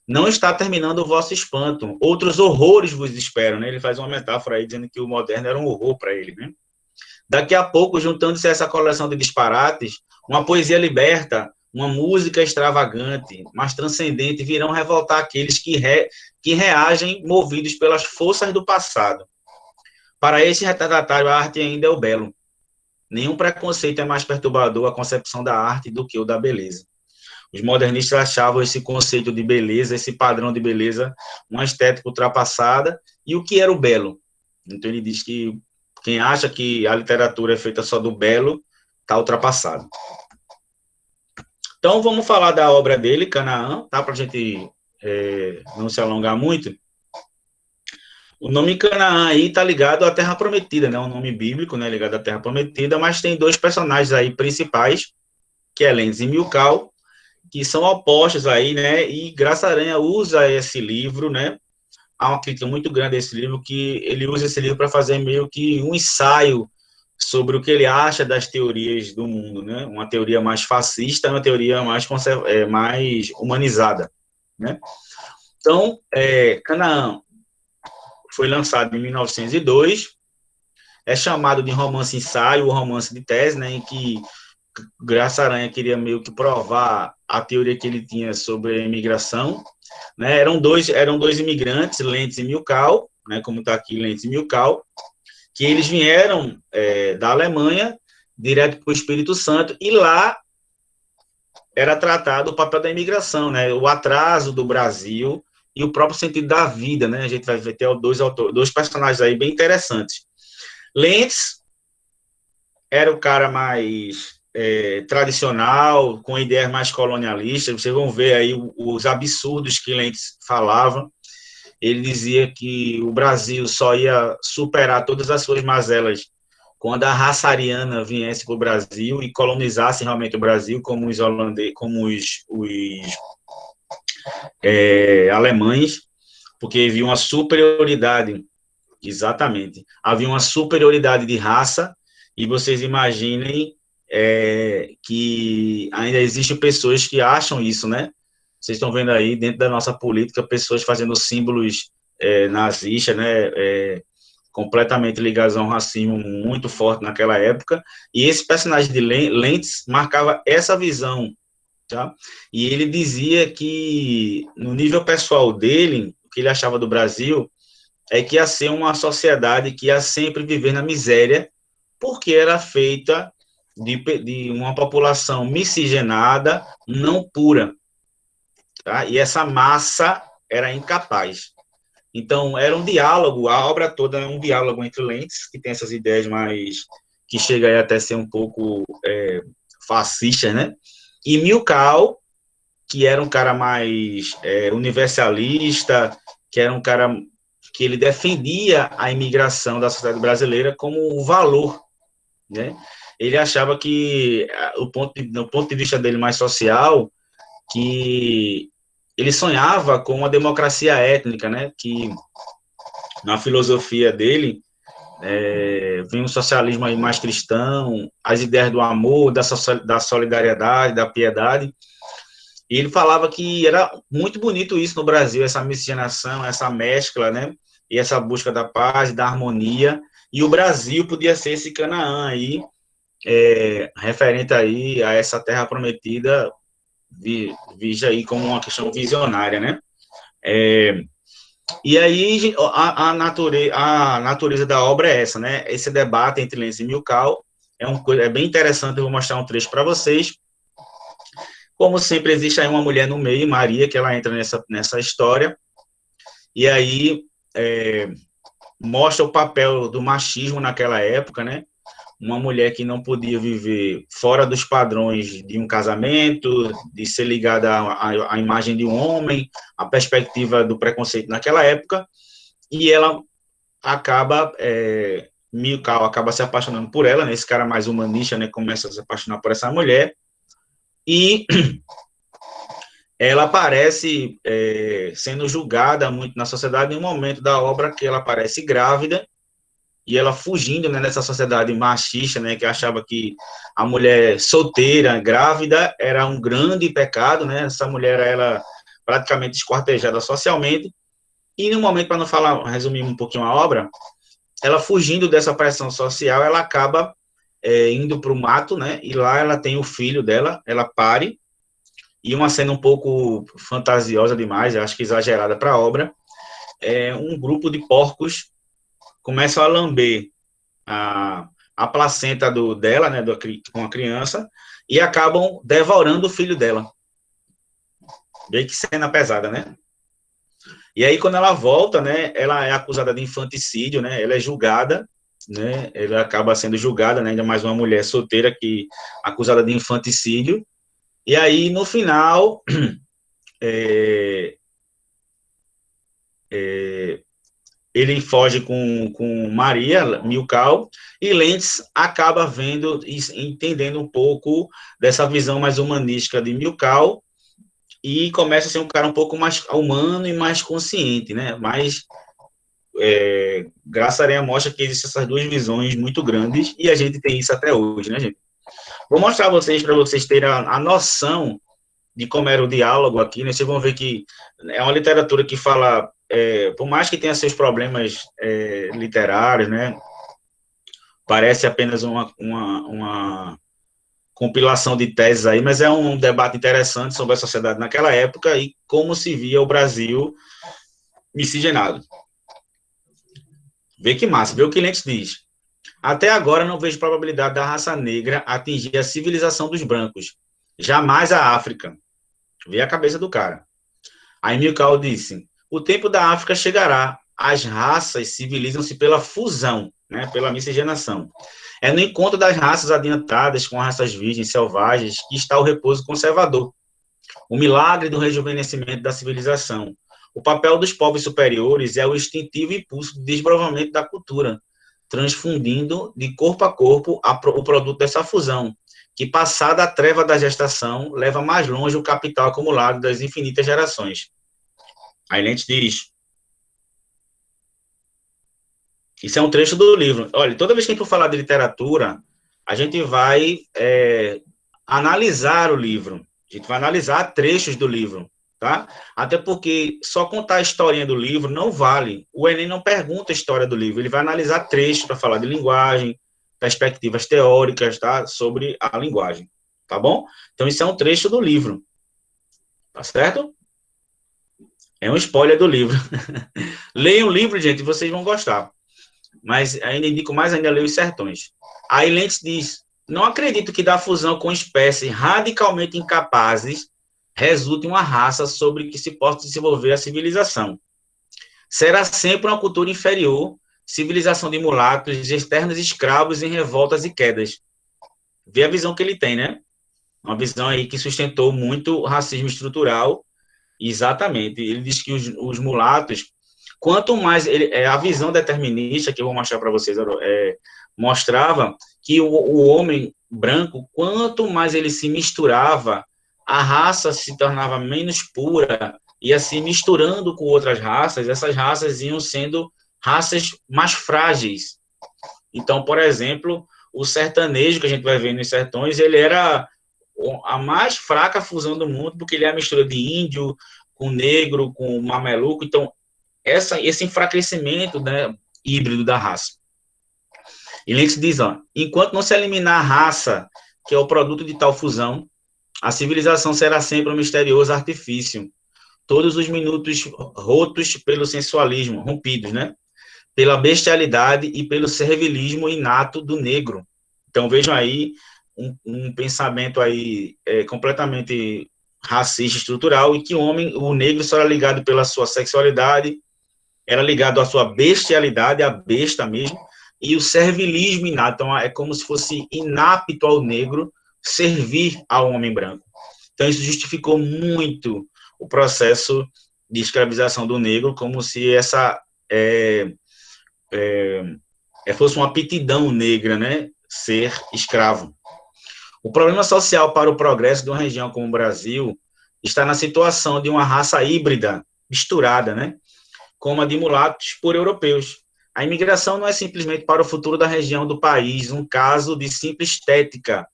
Não está terminando o vosso espanto. Outros horrores vos esperam, né? Ele faz uma metáfora aí, dizendo que o moderno era um horror para ele, né? Daqui a pouco, juntando-se a essa coleção de disparates, uma poesia liberta, uma música extravagante, mas transcendente, virão revoltar aqueles que reagem movidos pelas forças do passado. Para esse retardatário, a arte ainda é o belo. Nenhum preconceito é mais perturbador à concepção da arte do que o da beleza. Os modernistas achavam esse conceito de beleza, esse padrão de beleza, uma estética ultrapassada, e o que era o belo? Então ele diz que quem acha que a literatura é feita só do belo, está ultrapassado. Então vamos falar da obra dele, Canaã, tá? Para a gente não se alongar muito. O nome Canaã aí está ligado à Terra Prometida, né? Um nome bíblico, né? Ligado à Terra Prometida, mas tem dois personagens aí principais, que é Lentz e Milkau, que são opostos aí, né? E Graça Aranha usa esse livro, né? Há uma crítica muito grande a esse livro, que ele usa esse livro para fazer meio que um ensaio sobre o que ele acha das teorias do mundo, né? Uma teoria mais fascista, uma teoria mais humanizada, né? Então, Canaã foi lançado em 1902, é chamado de romance-ensaio, ou romance de tese, né, em que Graça Aranha queria meio que provar a teoria que ele tinha sobre a imigração, né? Eram dois imigrantes, Lentz e Milkau, né, como está aqui, Lentz e Milkau, que eles vieram da Alemanha direto para o Espírito Santo, e lá era tratado o papel da imigração, né, o atraso do Brasil e o próprio sentido da vida, né? A gente vai ter dois personagens aí bem interessantes. Lentz era o cara mais tradicional, com ideias mais colonialistas. Vocês vão ver aí os absurdos que Lentz falava. Ele dizia que o Brasil só ia superar todas as suas mazelas quando a raça ariana viesse para o Brasil e colonizasse realmente o Brasil, como os holandeses, como os alemães, porque havia uma superioridade, exatamente, havia uma superioridade de raça, e vocês imaginem que ainda existem pessoas que acham isso, né? Vocês estão vendo aí, dentro da nossa política, pessoas fazendo símbolos nazistas, né? Completamente ligados a um racismo muito forte naquela época, e esse personagem de Lentz marcava essa visão. Tá? E ele dizia que, no nível pessoal dele, o que ele achava do Brasil é que ia ser uma sociedade que ia sempre viver na miséria, porque era feita de uma população miscigenada, não pura. Tá? E essa massa era incapaz. Então, era um diálogo, a obra toda é um diálogo entre Lentz, que tem essas ideias mais, que chega aí até ser um pouco fascista, né? E Milkau, que era um cara mais universalista, que era um cara que ele defendia a imigração da sociedade brasileira como um valor, né? Ele achava que, do ponto de vista dele mais social, que ele sonhava com uma democracia étnica, né? Que na filosofia dele vem um socialismo aí mais cristão, as ideias do amor, da solidariedade, da piedade. E ele falava que era muito bonito isso no Brasil, essa miscigenação, essa mescla, né? E essa busca da paz, da harmonia. E o Brasil podia ser esse Canaã aí, referente aí a essa terra prometida, vista aí como uma questão visionária, né? E aí a natureza da obra é essa, né? Esse debate entre Lentz e Milkau é bem interessante. Eu vou mostrar um trecho para vocês. Como sempre, existe aí uma mulher no meio, Maria, que ela entra nessa história, e aí mostra o papel do machismo naquela época, né? Uma mulher que não podia viver fora dos padrões de um casamento, de ser ligada à imagem de um homem, a perspectiva do preconceito naquela época, e ela acaba, Milkau acaba se apaixonando por ela, né? Esse cara mais humanista, né? Começa a se apaixonar por essa mulher, e ela aparece sendo julgada muito na sociedade em um momento da obra que ela aparece grávida, e ela fugindo, né, dessa sociedade machista, né, que achava que a mulher solteira, grávida, era um grande pecado, né, essa mulher era praticamente esquartejada socialmente, e no momento, para não falar, resumir um pouquinho a obra, ela fugindo dessa pressão social, ela acaba indo para o mato, né, e lá ela tem o filho dela, ela pare, e uma cena um pouco fantasiosa demais, eu acho que exagerada para a obra, um grupo de porcos começam a lamber a placenta dela, né, com a criança, e acabam devorando o filho dela. Bem que cena pesada, né? E aí, quando ela volta, né, ela é acusada de infanticídio, né, ela é julgada, né, ela acaba sendo julgada, né, ainda mais uma mulher solteira que acusada de infanticídio, e aí, no final, ele foge com Maria, Milkau, e Lentz acaba vendo e entendendo um pouco dessa visão mais humanística de Milkau, e começa a ser um cara um pouco mais humano e mais consciente, né? Mas Graça Aranha mostra que existem essas duas visões muito grandes, e a gente tem isso até hoje, né, gente? Vou mostrar a vocês, para vocês terem a noção de como era o diálogo aqui, né? Vocês vão ver que é uma literatura que fala, por mais que tenha seus problemas literários, né? Parece apenas uma compilação de teses aí, mas é um debate interessante sobre a sociedade naquela época e como se via o Brasil miscigenado. Vê que massa, vê o que Lentz diz. Até agora não vejo probabilidade da raça negra atingir a civilização dos brancos. Jamais a África. Vê a cabeça do cara. Aí Milkau disse, o tempo da África chegará. As raças civilizam-se pela fusão, né, pela miscigenação. É no encontro das raças adiantadas com raças virgens, selvagens, que está o repouso conservador. O milagre do rejuvenescimento da civilização. O papel dos povos superiores é o instintivo impulso de desbravamento da cultura, transfundindo de corpo a corpo o produto dessa fusão, que, passada a treva da gestação, leva mais longe o capital acumulado das infinitas gerações. Aí Lentz diz, isso é um trecho do livro. Olha, toda vez que a gente for falar de literatura, a gente vai analisar o livro, a gente vai analisar trechos do livro, tá? Até porque só contar a historinha do livro não vale. O Enem não pergunta a história do livro, ele vai analisar trechos para falar de linguagem, perspectivas teóricas, tá? Sobre a linguagem, tá bom? Então, isso é um trecho do livro, tá certo? É um spoiler do livro. Leiam o livro, gente, vocês vão gostar. Mas ainda indico mais ainda ler Os Sertões. Aí Lentz diz, não acredito que da fusão com espécies radicalmente incapazes resulte uma raça sobre que se possa desenvolver a civilização. Será sempre uma cultura inferior, civilização de mulatos, externos escravos em revoltas e quedas. Vê a visão que ele tem, né? Uma visão aí que sustentou muito o racismo estrutural. Exatamente. Ele diz que os mulatos, quanto mais a visão determinista que eu vou mostrar para vocês, mostrava que o homem branco, quanto mais ele se misturava, a raça se tornava menos pura, ia se misturando com outras raças, essas raças iam sendo raças mais frágeis. Então, por exemplo, o sertanejo que a gente vai ver nos sertões, ele era a mais fraca fusão do mundo, porque ele é a mistura de índio com negro, com mameluco. Então, esse enfraquecimento, né, híbrido da raça. E Lentz diz, enquanto não se eliminar a raça, que é o produto de tal fusão, a civilização será sempre um misterioso artifício. Todos os minutos rotos pelo sensualismo, rompidos, né? Pela bestialidade e pelo servilismo inato do negro. Então, vejam aí um pensamento aí completamente racista estrutural, e que o negro só era ligado pela sua sexualidade, era ligado à sua bestialidade, a besta mesmo, e o servilismo inato. Então, é como se fosse inapto ao negro servir ao homem branco. Então, isso justificou muito o processo de escravização do negro, como se essa fosse uma aptidão negra, né, ser escravo. O problema social para o progresso de uma região como o Brasil está na situação de uma raça híbrida, misturada, né, como a de mulatos por europeus. A imigração não é simplesmente para o futuro da região do país, um caso de simples estética.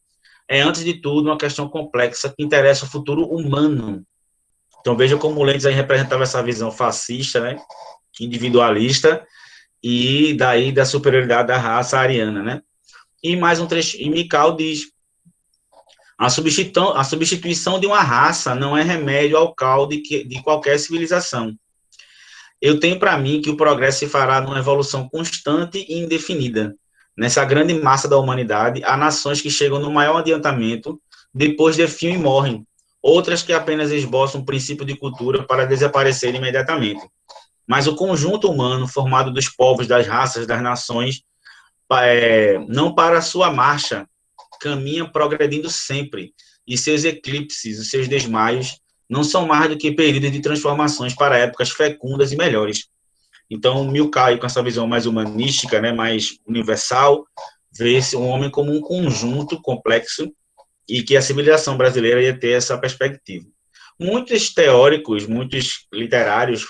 É, antes de tudo, uma questão complexa que interessa o futuro humano. Então, veja como o Lênin aí representava essa visão fascista, né, individualista, e daí da superioridade da raça ariana, né? E mais um trecho, e Mikau diz: a substituição de uma raça não é remédio ao caos de qualquer civilização. Eu tenho para mim que o progresso se fará numa evolução constante e indefinida. Nessa grande massa da humanidade, há nações que chegam no maior adiantamento, depois definham e morrem. Outras que apenas esboçam um princípio de cultura para desaparecer imediatamente. Mas o conjunto humano, formado dos povos, das raças, das nações, não para a sua marcha, caminha progredindo sempre, e seus eclipses, os seus desmaios, não são mais do que períodos de transformações para épocas fecundas e melhores. Então, Milkai, com essa visão mais humanística, né, mais universal, vê o homem como um conjunto complexo, e que a civilização brasileira ia ter essa perspectiva. Muitos teóricos, muitos literários,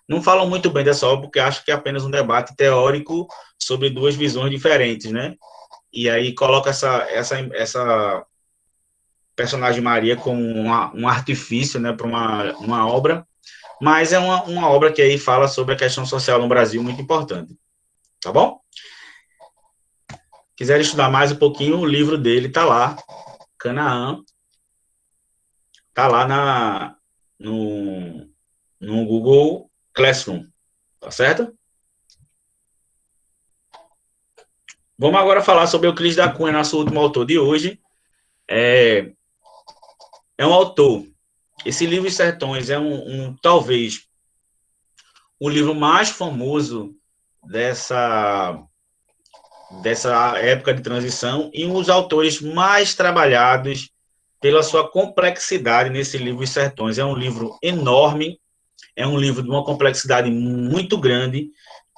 não falam muito bem dessa obra, porque acham que é apenas um debate teórico sobre duas visões diferentes, né? E aí coloca essa personagem Maria como um artifício, né, para uma obra, mas é uma obra que aí fala sobre a questão social no Brasil, muito importante. Tá bom? Quiser estudar mais um pouquinho, o livro dele está lá, Canaã, está lá no Google Classroom, tá certo? Vamos agora falar sobre Euclides da Cunha, nosso último autor de hoje. É um autor, esse livro Os Sertões é talvez o livro mais famoso dessa época de transição e um dos autores mais trabalhados pela sua complexidade nesse livro Os Sertões. É um livro enorme, é um livro de uma complexidade muito grande,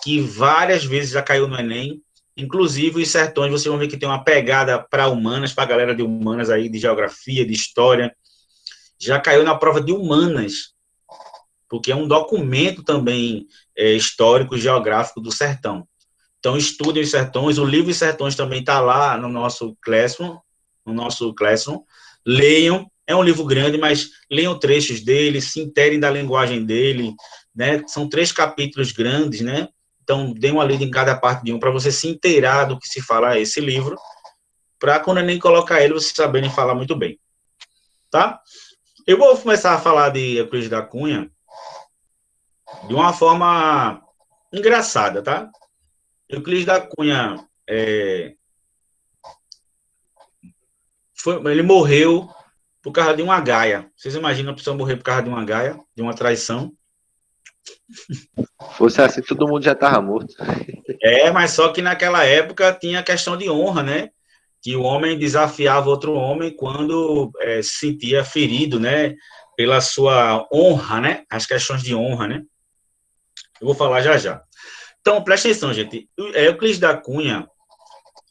que várias vezes já caiu no Enem. Inclusive, Os Sertões, vocês vão ver que tem uma pegada para humanas, para a galera de humanas aí, de geografia, de história. Já caiu na prova de humanas, porque é um documento também histórico, geográfico do sertão. Então, estudem Os Sertões, o livro Os Sertões também está lá no nosso Classroom, leiam, é um livro grande, mas leiam trechos dele, se interem da linguagem dele, né? São 3 capítulos grandes, né? Então, dê uma lida em cada parte de um, para você se inteirar do que se fala esse livro, para quando eu nem colocar ele, vocês saberem falar muito bem. Tá? Eu vou começar a falar de Euclides da Cunha de uma forma engraçada, tá? Euclides da Cunha, ele morreu por causa de uma gaia. Vocês imaginam a pessoa morrer por causa de uma gaia, de uma traição? Fosse assim, todo mundo já estava morto. Mas só que naquela época tinha a questão de honra, né? Que o homem desafiava outro homem quando se sentia ferido, né? Pela sua honra, né? As questões de honra, né? Eu vou falar já já. Então, presta atenção, gente. Euclides da Cunha,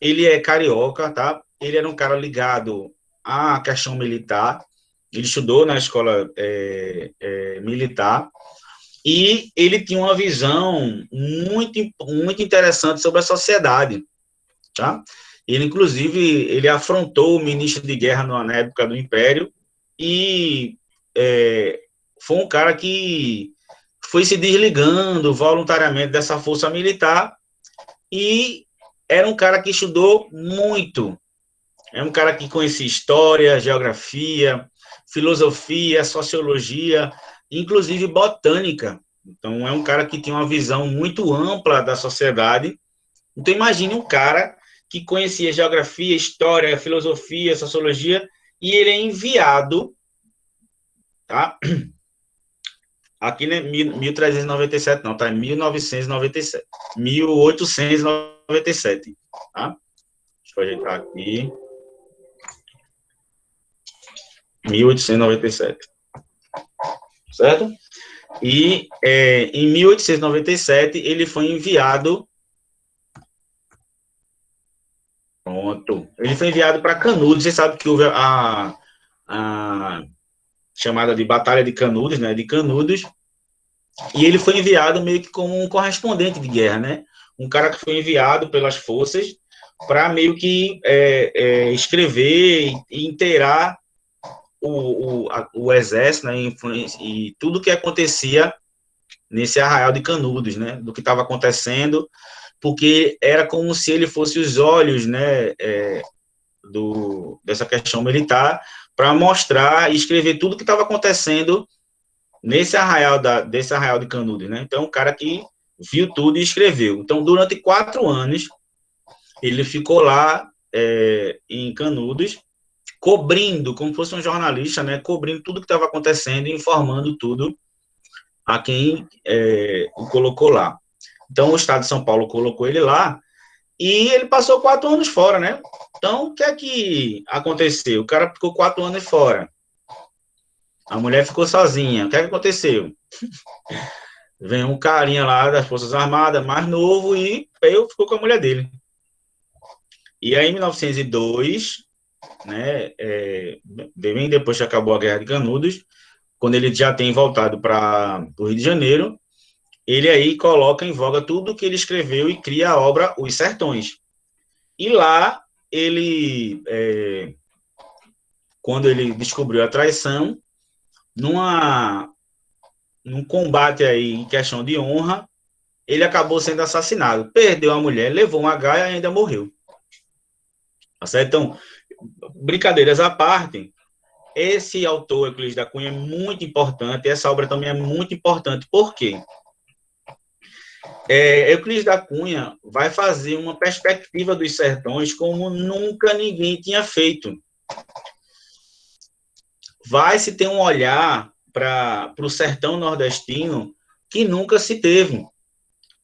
ele é carioca, tá? Ele era um cara ligado à questão militar. Ele estudou na escola militar. E ele tinha uma visão muito, muito interessante sobre a sociedade, tá? Ele, inclusive, ele afrontou o ministro de guerra na época do Império e foi um cara que foi se desligando voluntariamente dessa força militar e era um cara que estudou muito. É um cara que conhecia história, geografia, filosofia, sociologia, inclusive botânica. Então, é um cara que tinha uma visão muito ampla da sociedade. Então, imagine um cara que conhecia geografia, história, filosofia, sociologia, e ele é enviado tá? Aqui não é 1397, não, tá? É 1997. 1897, tá? Deixa eu ajeitar aqui. 1897. Certo? E em 1897 ele foi enviado. Pronto. Ele foi enviado para Canudos. Você sabe que houve a chamada de Batalha de Canudos, né? De Canudos. E ele foi enviado meio que como um correspondente de guerra, né? Um cara que foi enviado pelas forças para meio que escrever e inteirar o exército, né? E tudo que acontecia nesse arraial de Canudos, né? Do que estava acontecendo, porque era como se ele fosse os olhos, né? Dessa questão militar, para mostrar e escrever tudo que estava acontecendo desse arraial de Canudos, né? Então, um cara que viu tudo e escreveu. Então, durante 4 anos, ele ficou lá em Canudos, cobrindo, como fosse um jornalista, né? Cobrindo tudo que estava acontecendo e informando tudo a quem o colocou lá. Então, o Estado de São Paulo colocou ele lá e ele passou 4 anos fora, né? Então, o que é que aconteceu? O cara ficou 4 anos fora. A mulher ficou sozinha. O que é que aconteceu? Vem um carinha lá das Forças Armadas, mais novo, e ficou com a mulher dele. E aí, em 1902, né, bem depois que acabou a Guerra de Canudos, quando ele já tem voltado para o Rio de Janeiro, ele aí coloca em voga tudo que ele escreveu e cria a obra Os Sertões. E lá, ele, quando ele descobriu a traição, num combate aí em questão de honra, ele acabou sendo assassinado. Perdeu a mulher, levou uma gaia e ainda morreu. Tá certo? Então, brincadeiras à parte, esse autor, Euclides da Cunha, é muito importante, essa obra também é muito importante. Por quê? Euclides da Cunha vai fazer uma perspectiva dos sertões como nunca ninguém tinha feito. Vai se ter um olhar para o sertão nordestino que nunca se teve.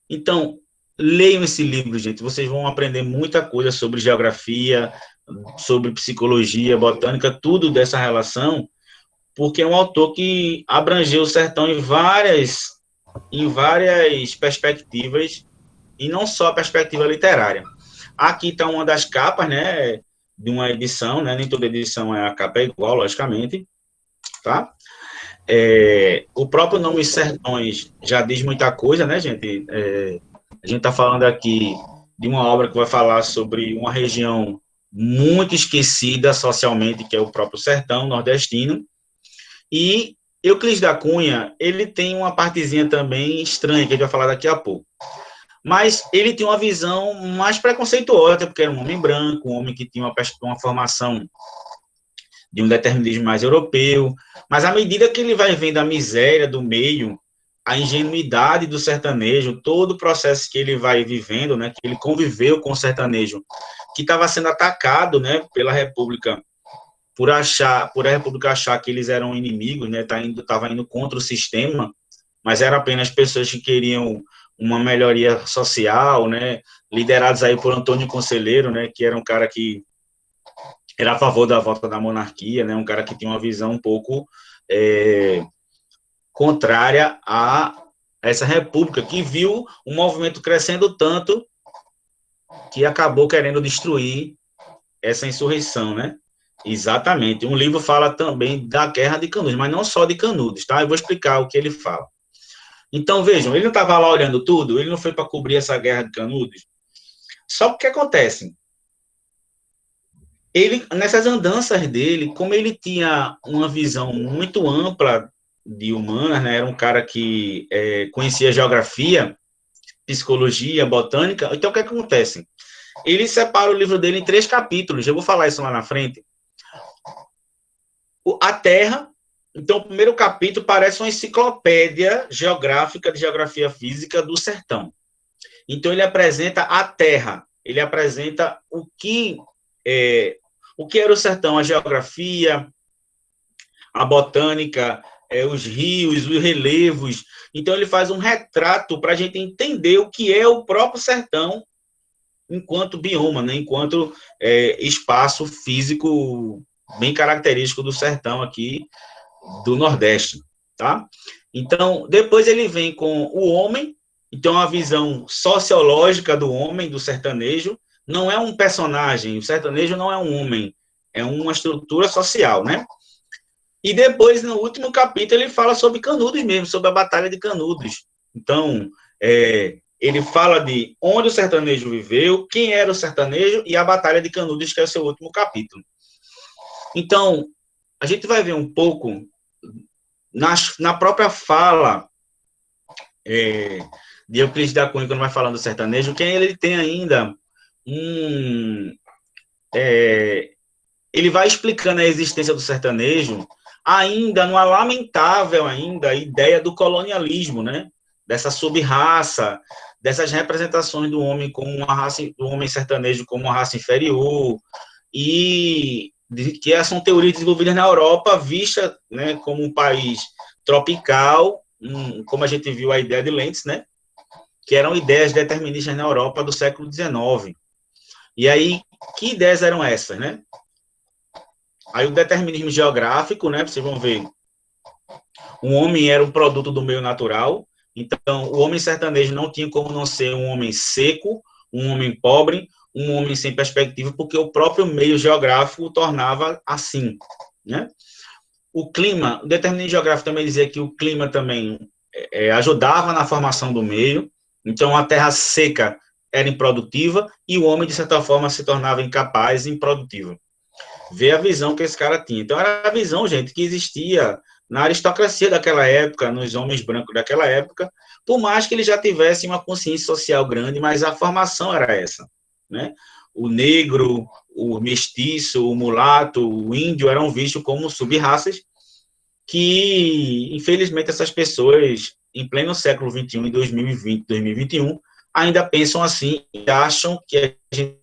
Então, leiam esse livro, gente. Vocês vão aprender muita coisa sobre geografia, sobre psicologia, botânica, tudo dessa relação, porque é um autor que abrangeu o sertão em várias perspectivas, e não só a perspectiva literária. Aqui está uma das capas, né, de uma edição, né, nem toda edição a capa é igual, logicamente, tá? O próprio nome Sertões já diz muita coisa, né, gente? A gente está falando aqui de uma obra que vai falar sobre uma região muito esquecida socialmente, que é o próprio sertão nordestino, e Euclides da Cunha, ele tem uma partezinha também estranha, que a gente vai falar daqui a pouco. Mas ele tem uma visão mais preconceituosa, porque era um homem branco, um homem que tinha uma formação de um determinismo mais europeu, mas à medida que ele vai vendo a miséria do meio, a ingenuidade do sertanejo, todo o processo que ele vai vivendo, né, que ele conviveu com o sertanejo, que estava sendo atacado, né, pela República, por a República achar que eles eram inimigos, né, estava indo contra o sistema, mas eram apenas pessoas que queriam uma melhoria social, né, liderados aí por Antônio Conselheiro, né, que era um cara que era a favor da volta da monarquia, né, um cara que tinha uma visão um pouco contrária a essa república, que viu o movimento crescendo tanto que acabou querendo destruir essa insurreição, né? Exatamente. Um livro fala também da Guerra de Canudos, mas não só de Canudos, tá? Eu vou explicar o que ele fala. Então, vejam, ele não estava lá olhando tudo, ele não foi para cobrir essa Guerra de Canudos. Só que o que acontece? Ele, nessas andanças dele, como ele tinha uma visão muito ampla de humanas, né? Era um cara que conhecia geografia, psicologia, botânica. Então, o que acontece? Ele separa o livro dele em 3 capítulos. Eu vou falar isso lá na frente. A Terra. Então, o primeiro capítulo parece uma enciclopédia geográfica de geografia física do sertão. Então, ele apresenta a Terra. Ele apresenta o que era o sertão, a geografia, a botânica, os rios, os relevos. Então, ele faz um retrato para a gente entender o que é o próprio sertão enquanto bioma, né? Enquanto espaço físico bem característico do sertão aqui do Nordeste, tá? Então, depois ele vem com o homem, então uma visão sociológica do homem, do sertanejo, não é um personagem, o sertanejo não é um homem, é uma estrutura social, né? E depois, no último capítulo, ele fala sobre Canudos mesmo, sobre a Batalha de Canudos. Então, ele fala de onde o sertanejo viveu, quem era o sertanejo e a Batalha de Canudos, que é o seu último capítulo. Então, a gente vai ver um pouco na própria fala de Euclides da Cunha, quando vai falando do sertanejo, que ele tem ainda ele vai explicando a existência do sertanejo ainda numa lamentável ideia do colonialismo, né? Dessa sub-raça, dessas representações do homem como uma raça, do homem sertanejo como uma raça inferior, e que são teorias desenvolvidas na Europa, vista, né, como um país tropical, como a gente viu a ideia de Lentz, né? Que eram ideias deterministas na Europa do século XIX. E aí, que ideias eram essas, né? Aí o determinismo geográfico, né? Vocês vão ver, o homem era um produto do meio natural, então o homem sertanejo não tinha como não ser um homem seco, um homem pobre, um homem sem perspectiva, porque o próprio meio geográfico o tornava assim, né? O clima, o determinismo geográfico também dizia que o clima também ajudava na formação do meio, então a terra seca era improdutiva e o homem, de certa forma, se tornava incapaz e improdutivo. Vê a visão que esse cara tinha. Então, era a visão, gente, que existia na aristocracia daquela época, nos homens brancos daquela época, por mais que eles já tivessem uma consciência social grande, mas a formação era essa, né? O negro, o mestiço, o mulato, o índio eram vistos como sub-raças que, infelizmente, essas pessoas, em pleno século XXI, em 2020, 2021, ainda pensam assim e acham que a gente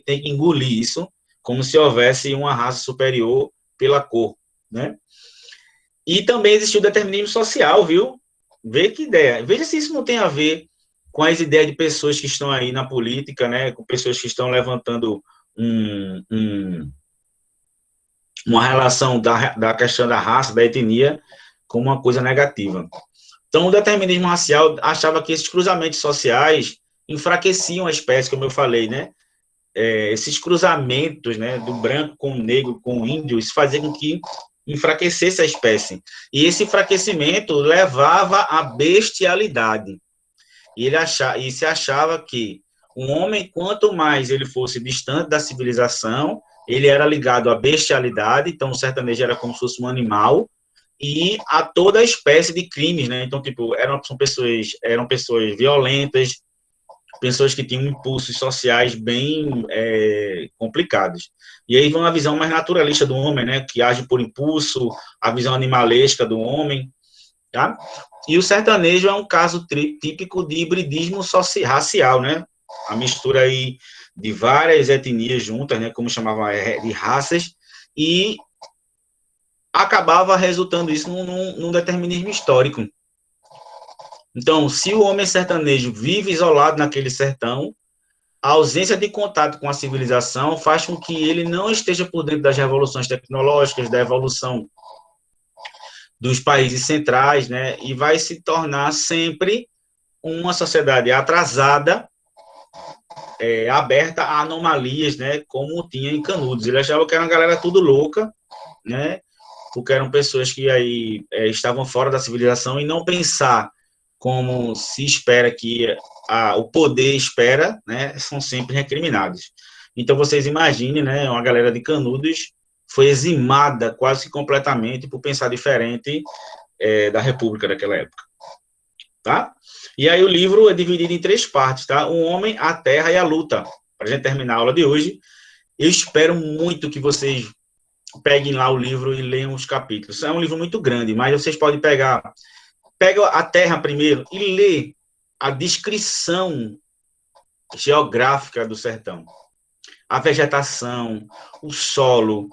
tem que engolir isso como se houvesse uma raça superior pela cor, né? E também existiu o determinismo social, viu? Vê que ideia. Veja se isso não tem a ver com as ideias de pessoas que estão aí na política, né? Com pessoas que estão levantando uma relação da questão da raça, da etnia, como uma coisa negativa. Então, o determinismo racial achava que esses cruzamentos sociais enfraqueciam a espécie, como eu falei, né? Esses cruzamentos, né, do branco com o negro, com o índio, isso fazia com que enfraquecesse a espécie. E esse enfraquecimento levava à bestialidade. E se achava que um homem, quanto mais ele fosse distante da civilização, ele era ligado à bestialidade, então o sertanejo era como se fosse um animal, e a toda a espécie de crimes, né? Então, tipo, eram pessoas violentas, pessoas que tinham impulsos sociais bem complicados. E aí vem uma visão mais naturalista do homem, né, que age por impulso, a visão animalesca do homem, tá? E o sertanejo é um caso típico de hibridismo racial, né? A mistura aí de várias etnias juntas, né, como chamavam de raças, e acabava resultando isso num determinismo histórico. Então, se o homem sertanejo vive isolado naquele sertão, a ausência de contato com a civilização faz com que ele não esteja por dentro das revoluções tecnológicas, da evolução dos países centrais, né? E vai se tornar sempre uma sociedade atrasada, aberta a anomalias, né? Como tinha em Canudos. Ele achava que era uma galera tudo louca, né? Porque eram pessoas que aí estavam fora da civilização, e não pensar como se espera que o poder espera, né, são sempre recriminados. Então, vocês imaginem, né, uma galera de Canudos foi eximada quase completamente por pensar diferente da República daquela época. Tá? E aí o livro é dividido em 3 partes, tá? O homem, a terra e a luta. Para a gente terminar a aula de hoje, eu espero muito que vocês peguem lá o livro e leiam os capítulos. É um livro muito grande, mas vocês podem pega a terra primeiro e lê a descrição geográfica do sertão. A vegetação, o solo,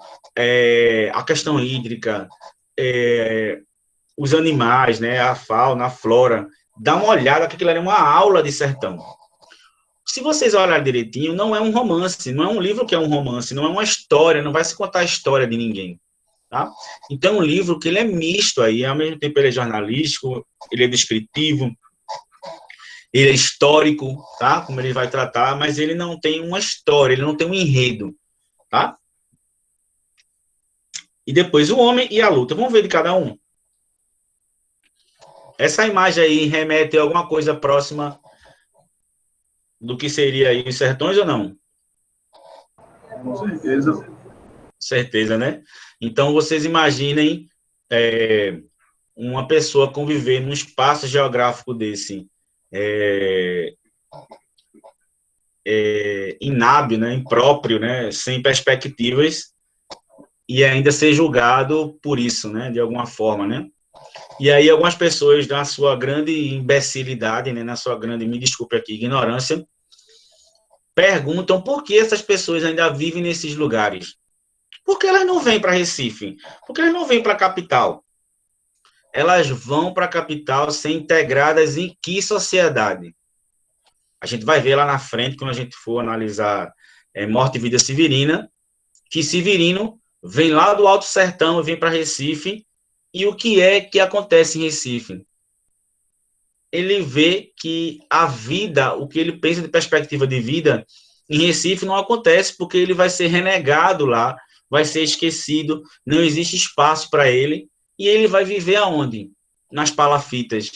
a questão hídrica, os animais, né, a fauna, a flora. Dá uma olhada, que aquilo ali é uma aula de sertão. Se vocês olharem direitinho, não é um romance, não é um livro que é um romance, não é uma história, não vai se contar a história de ninguém. Tá? Então, é um livro que ele é misto aí, ao mesmo tempo ele é jornalístico, ele é descritivo, ele é histórico, tá? Como ele vai tratar, mas ele não tem uma história, ele não tem um enredo, tá? E depois o homem e a luta. Vamos ver de cada um. Essa imagem aí remete a alguma coisa próxima do que seria aí os sertões ou não? Com certeza. Certeza, né? Então, vocês imaginem uma pessoa conviver num espaço geográfico desse, inábil, né? Impróprio, né? Sem perspectivas, e ainda ser julgado por isso, né? De alguma forma, né? E aí, algumas pessoas, na sua grande imbecilidade, né? Na sua grande, me desculpe aqui, ignorância, perguntam por que essas pessoas ainda vivem nesses lugares. Por que elas não vêm para Recife? Por que elas não vêm para a capital? Elas vão para a capital ser integradas em que sociedade? A gente vai ver lá na frente, quando a gente for analisar Morte e Vida Severina, que Severino vem lá do Alto Sertão, vem para Recife, e o que é que acontece em Recife? Ele vê que a vida, o que ele pensa de perspectiva de vida, em Recife não acontece, porque ele vai ser renegado lá, vai ser esquecido, não existe espaço para ele, e ele vai viver aonde? Nas palafitas,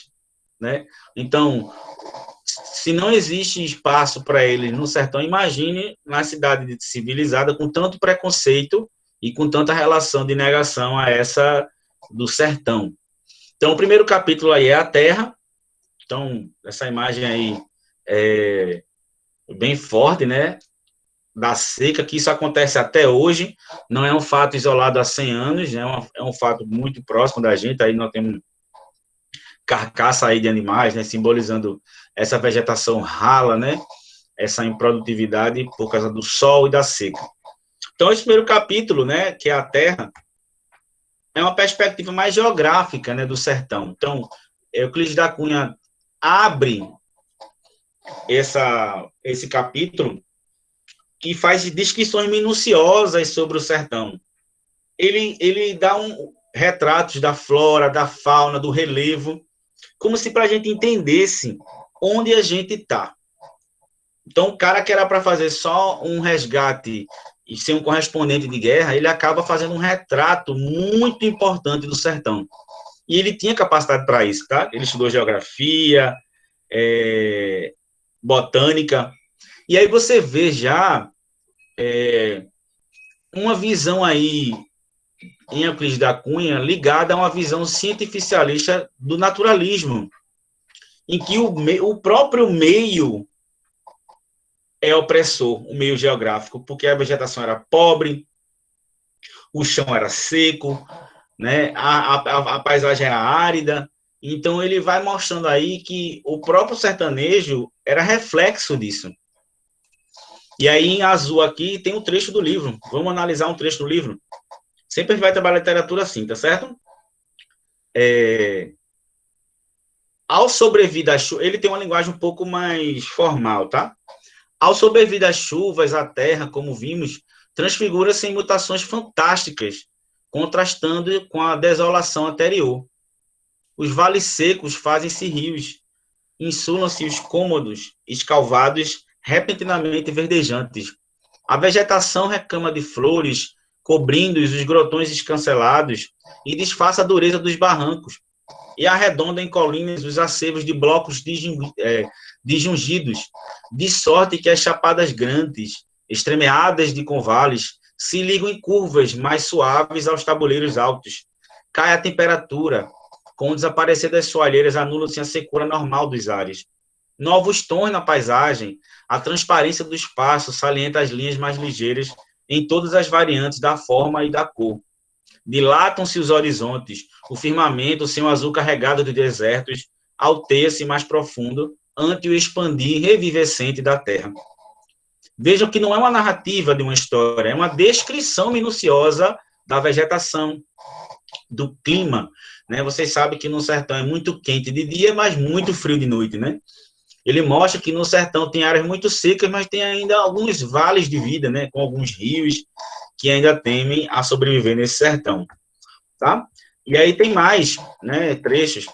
né? Então, se não existe espaço para ele no sertão, imagine na cidade civilizada, com tanto preconceito e com tanta relação de negação a essa do sertão. Então, o primeiro capítulo aí é a terra. Então, essa imagem aí é bem forte, né? Da seca, que isso acontece até hoje, não é um fato isolado há 100 anos, né? É um fato muito próximo da gente, aí nós temos carcaça aí de animais, né? Simbolizando essa vegetação rala, né? Essa improdutividade por causa do sol e da seca. Então, esse primeiro capítulo, né? Que é a terra, é uma perspectiva mais geográfica, né? Do sertão. Então, Euclides da Cunha abre esse capítulo que faz descrições minuciosas sobre o sertão. Ele dá retratos da flora, da fauna, do relevo, como se para a gente entendesse onde a gente está. Então, o cara que era para fazer só um resgate e ser um correspondente de guerra, ele acaba fazendo um retrato muito importante do sertão. E ele tinha capacidade para isso, tá? Ele estudou geografia, botânica, e aí você vê já uma visão aí em Euclides da Cunha ligada a uma visão cientificalista do naturalismo, em que o próprio meio é opressor, o meio geográfico, porque a vegetação era pobre, o chão era seco, né? A paisagem era árida. Então, ele vai mostrando aí que o próprio sertanejo era reflexo disso. E aí, em azul aqui, tem um trecho do livro. Vamos analisar um trecho do livro. Sempre a gente vai trabalhar literatura assim, tá certo? Ao sobrevir da chuva, ele tem uma linguagem um pouco mais formal, tá? Ao sobrevir das chuvas, a terra, como vimos, transfigura-se em mutações fantásticas, contrastando com a desolação anterior. Os vales secos fazem-se rios, insulam-se os cômodos escalvados, repentinamente verdejantes. A vegetação recama de flores, cobrindo os grotões escancelados, e disfarça a dureza dos barrancos, e arredonda em colinas os acevos de blocos disjungidos, de sorte que as chapadas grandes, estremeadas de convales, se ligam em curvas mais suaves aos tabuleiros altos. Cai a temperatura, com o desaparecer das soalheiras anula-se a secura normal dos ares. Novos tons na paisagem, a transparência do espaço salienta as linhas mais ligeiras em todas as variantes da forma e da cor. Dilatam-se os horizontes, o firmamento, sem o azul carregado dos desertos, alteia-se mais profundo ante o expandir revivescente da terra. Vejam que não é uma narrativa de uma história, é uma descrição minuciosa da vegetação, do clima, né? Vocês sabem que no sertão é muito quente de dia, mas muito frio de noite, né? Ele mostra que no sertão tem áreas muito secas, mas tem ainda alguns vales de vida, né? Com alguns rios que ainda temem a sobreviver nesse sertão, tá? E aí tem mais, né, trechos.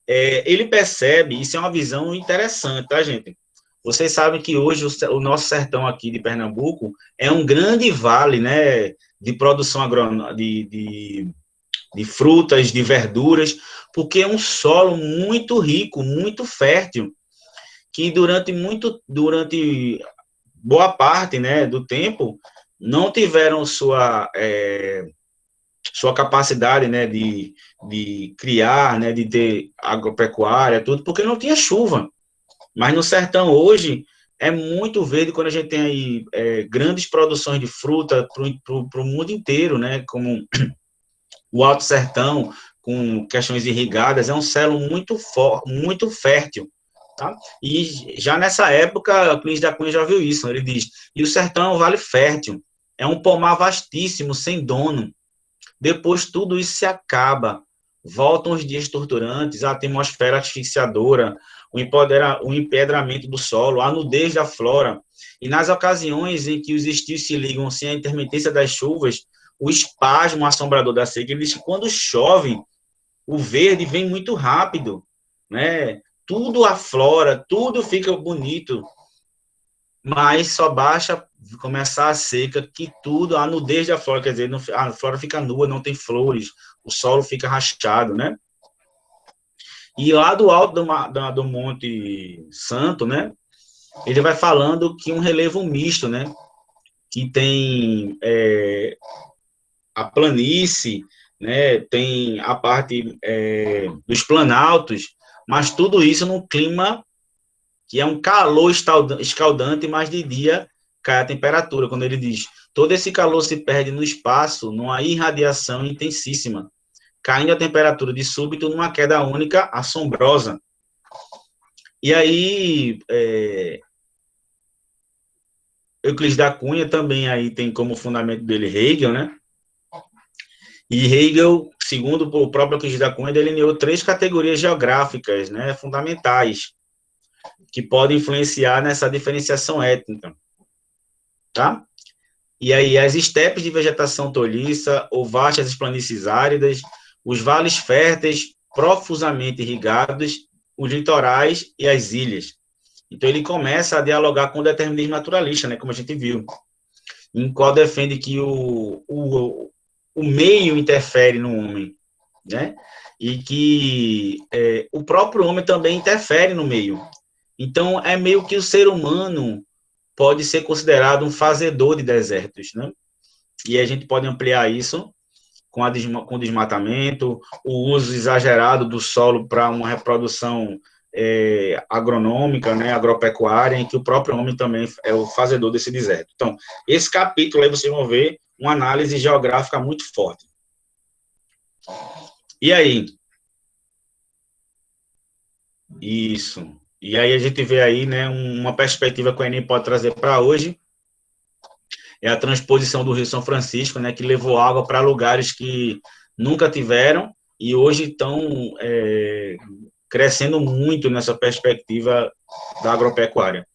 Ele percebe, isso é uma visão interessante, tá, gente? Vocês sabem que hoje o nosso sertão aqui de Pernambuco é um grande vale, né, de produção de frutas, de verduras, porque é um solo muito rico, muito fértil, que durante boa parte, né, do tempo, não tiveram sua capacidade, né, de criar, né, de ter agropecuária, tudo, porque não tinha chuva. Mas no sertão hoje é muito verde quando a gente tem aí grandes produções de fruta para o mundo inteiro, né, como o Alto Sertão, com questões irrigadas, é um solo muito fértil. Tá? E já nessa época, o Clínis da Cunha já viu isso, ele diz, e o sertão é um vale fértil, é um pomar vastíssimo, sem dono. Depois tudo isso se acaba, voltam os dias torturantes, a atmosfera asfixiadora, o empedramento do solo, a nudez da flora, e nas ocasiões em que os estios se ligam sem a intermitência das chuvas, o espasmo assombrador da seca, ele diz que quando chove, o verde vem muito rápido, né? Tudo aflora, tudo fica bonito, mas só basta começar a seca que tudo, a nudez da flora, quer dizer, a flora fica nua, não tem flores, o solo fica rachado, né? E lá do alto do Monte Santo, né, ele vai falando que um relevo misto, né, que tem a planície, né, tem a parte dos planaltos, mas tudo isso num clima que é um calor escaldante, mas de dia cai a temperatura, quando ele diz, todo esse calor se perde no espaço, numa irradiação intensíssima, caindo a temperatura de súbito numa queda única assombrosa. E aí, Euclides da Cunha também aí tem como fundamento dele Hegel, né? E Hegel, segundo o próprio Euclides da Cunha, delineou 3 categorias geográficas, né, fundamentais, que podem influenciar nessa diferenciação étnica, tá? E aí, as estepes de vegetação tolhiça, ou vastas planícies áridas, os vales férteis profusamente irrigados, os litorais e as ilhas. Então, ele começa a dialogar com o determinismo naturalista, né, como a gente viu, em qual defende que o meio interfere no homem, né, e que o próprio homem também interfere no meio. Então, é meio que o ser humano pode ser considerado um fazedor de desertos, né? E a gente pode ampliar isso com o desmatamento, o uso exagerado do solo para uma reprodução agronômica, né, agropecuária, em que o próprio homem também é o fazedor desse deserto. Então, esse capítulo aí vocês vão ver uma análise geográfica muito forte. E aí? Isso. E aí a gente vê aí, né, uma perspectiva que o Enem pode trazer para hoje, é a transposição do Rio São Francisco, né, que levou água para lugares que nunca tiveram e hoje estão crescendo muito nessa perspectiva da agropecuária.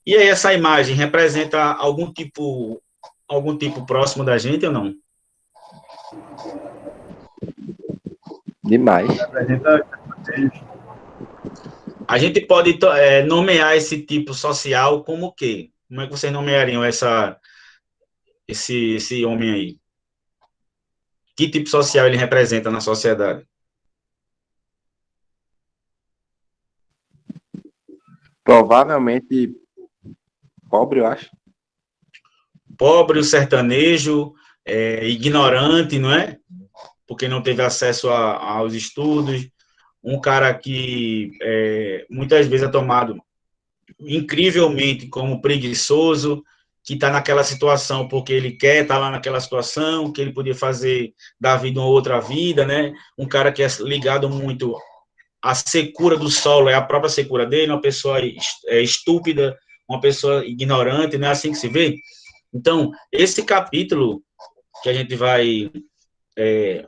E aí essa imagem representa algum tipo próximo da gente ou não? Demais. A gente pode nomear esse tipo social como o quê? Como é que vocês nomeariam esse homem aí? Que tipo social ele representa na sociedade? Provavelmente pobre, eu acho. Pobre, o sertanejo, ignorante, não é? Porque não teve acesso aos estudos. Um cara que muitas vezes é tomado incrivelmente como preguiçoso, que está naquela situação porque ele quer estar lá naquela situação, que ele podia fazer da vida uma outra vida, né? Um cara que é ligado muito à secura do solo, é a própria secura dele, uma pessoa estúpida, uma pessoa ignorante, não é assim que se vê? Então, esse capítulo que a gente vai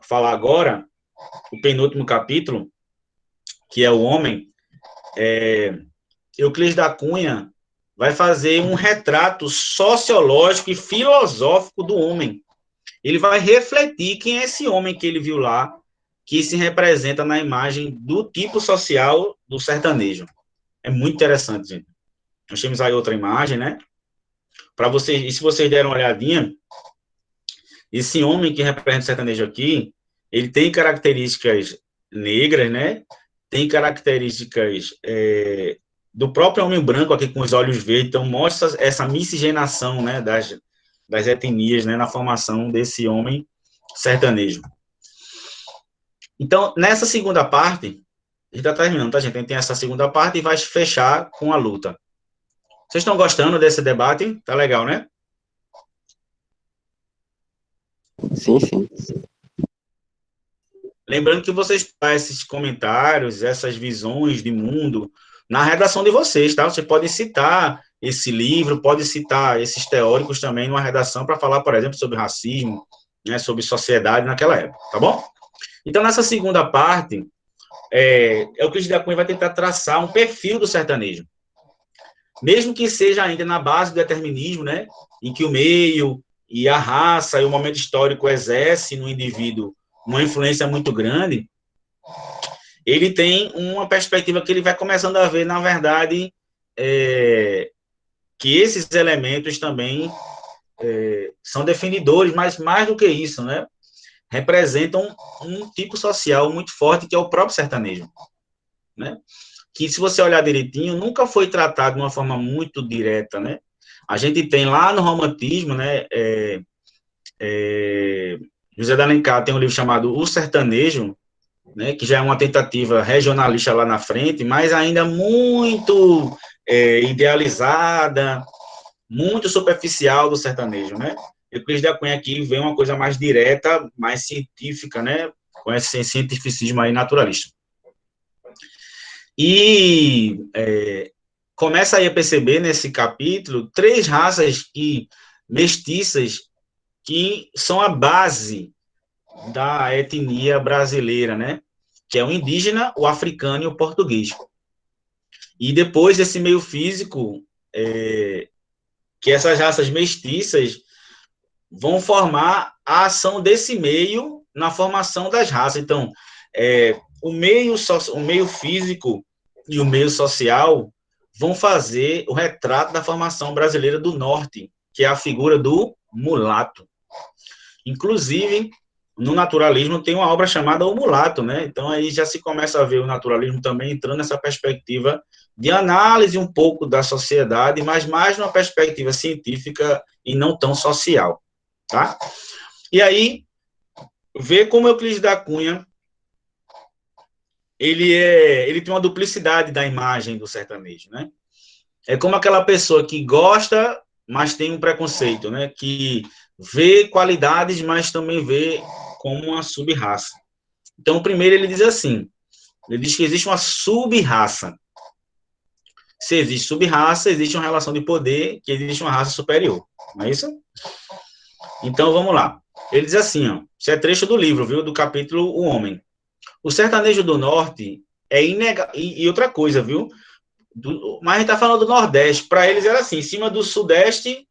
falar agora, o penúltimo capítulo, que é o homem, Euclides da Cunha vai fazer um retrato sociológico e filosófico do homem. Ele vai refletir quem é esse homem que ele viu lá, que se representa na imagem do tipo social do sertanejo. É muito interessante, gente. Nós temos aí outra imagem, né? Para vocês, e se vocês deram uma olhadinha, esse homem que representa o sertanejo aqui, ele tem características negras, né? Tem características do próprio homem branco aqui com os olhos verdes, então mostra essa miscigenação, né, das etnias, né, na formação desse homem sertanejo. Então, nessa segunda parte, a gente está terminando, tá, gente? A gente tem essa segunda parte e vai fechar com a luta. Vocês estão gostando desse debate? Tá legal, né? Sim, sim. Lembrando que vocês fazem esses comentários, essas visões de mundo na redação de vocês, tá? Vocês podem citar esse livro, podem citar esses teóricos também numa redação para falar, por exemplo, sobre racismo, né, sobre sociedade naquela época, tá bom? Então, nessa segunda parte, Euclides da Cunha vai tentar traçar um perfil do sertanejo. Mesmo que seja ainda na base do determinismo, né, em que o meio e a raça e o momento histórico exerce no indivíduo uma influência muito grande, ele tem uma perspectiva que ele vai começando a ver, na verdade, que esses elementos também são definidores, mas mais do que isso, né, representam um tipo social muito forte, que é o próprio sertanejo, né, que, se você olhar direitinho, nunca foi tratado de uma forma muito direta, né. A gente tem lá no romantismo, né, José de Alencar tem um livro chamado O Sertanejo, né, que já é uma tentativa regionalista lá na frente, mas ainda muito idealizada, muito superficial do sertanejo, né? Euclides da Cunha aqui vem uma coisa mais direta, mais científica, né, com esse cientificismo aí naturalista. E começa aí a perceber nesse capítulo 3 raças mestiças que são a base da etnia brasileira, né? Que é o indígena, o africano e o português. E depois desse meio físico, que essas raças mestiças vão formar a ação desse meio na formação das raças. Então, o meio físico e o meio social vão fazer o retrato da formação brasileira do norte, que é a figura do mulato. Inclusive, no naturalismo tem uma obra chamada O Mulato, né? Então aí já se começa a ver o naturalismo também entrando nessa perspectiva de análise um pouco da sociedade, mas mais numa perspectiva científica e não tão social, tá? E aí, ver como Euclides da Cunha ele tem uma duplicidade da imagem do sertanejo, né? É como aquela pessoa que gosta, mas tem um preconceito, né? Que vê qualidades, mas também vê como uma sub-raça. Então, primeiro ele diz assim, ele diz que existe uma sub-raça. Se existe sub-raça, existe uma relação de poder, que existe uma raça superior. Não é isso? Então, vamos lá. Ele diz assim, ó, isso é trecho do livro, viu? Do capítulo O Homem. O sertanejo do Norte é inegável. E outra coisa, viu? Mas a gente está falando do Nordeste. Para eles era assim, em cima do Sudeste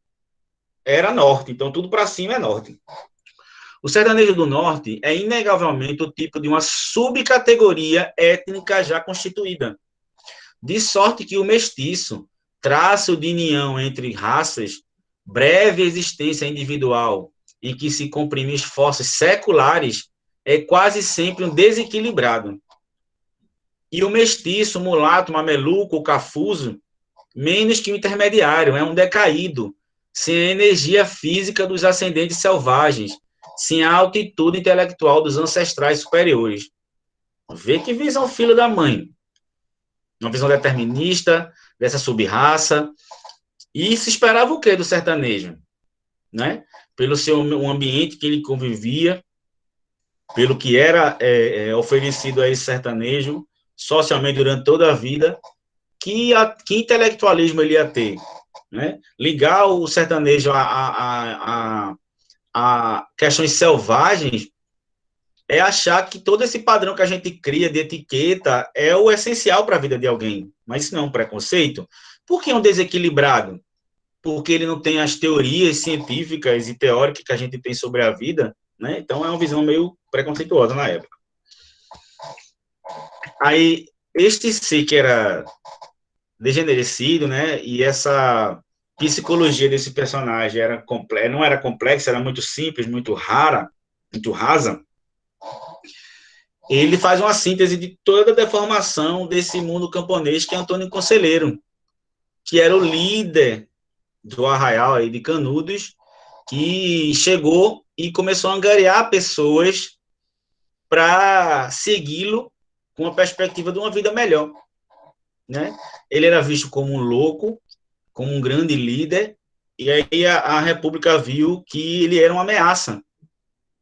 era Norte. Então, tudo para cima é Norte. O sertanejo do Norte é inegavelmente o tipo de uma subcategoria étnica já constituída. De sorte que o mestiço, traço de união entre raças, breve existência individual, em que se comprimem esforços seculares, é quase sempre um desequilibrado. E o mestiço, mulato, mameluco, cafuso, menos que um intermediário, é um decaído, sem a energia física dos ascendentes selvagens, sem a altitude intelectual dos ancestrais superiores. Vê que visão filho da mãe. Uma visão determinista, dessa sub-raça. E se esperava o quê do sertanejo? Né? Pelo seu um ambiente que ele convivia, pelo que era oferecido a esse sertanejo, socialmente durante toda a vida, que intelectualismo ele ia ter? Né? Ligar o sertanejo a questões selvagens é achar que todo esse padrão que a gente cria de etiqueta é o essencial para a vida de alguém. Mas isso não é um preconceito. Por que é um desequilibrado? Porque ele não tem as teorias científicas e teóricas que a gente tem sobre a vida, né? Então é uma visão meio preconceituosa na época. Aí, este ser que era degenerecido, né? E essa psicologia desse personagem não era complexa, era muito simples, muito rara, muito rasa. Ele faz uma síntese de toda a deformação desse mundo camponês que é Antônio Conselheiro, que era o líder do arraial aí de Canudos, que chegou e começou a angariar pessoas para segui-lo com a perspectiva de uma vida melhor, né? Ele era visto como um louco, como um grande líder, e aí a República viu que ele era uma ameaça,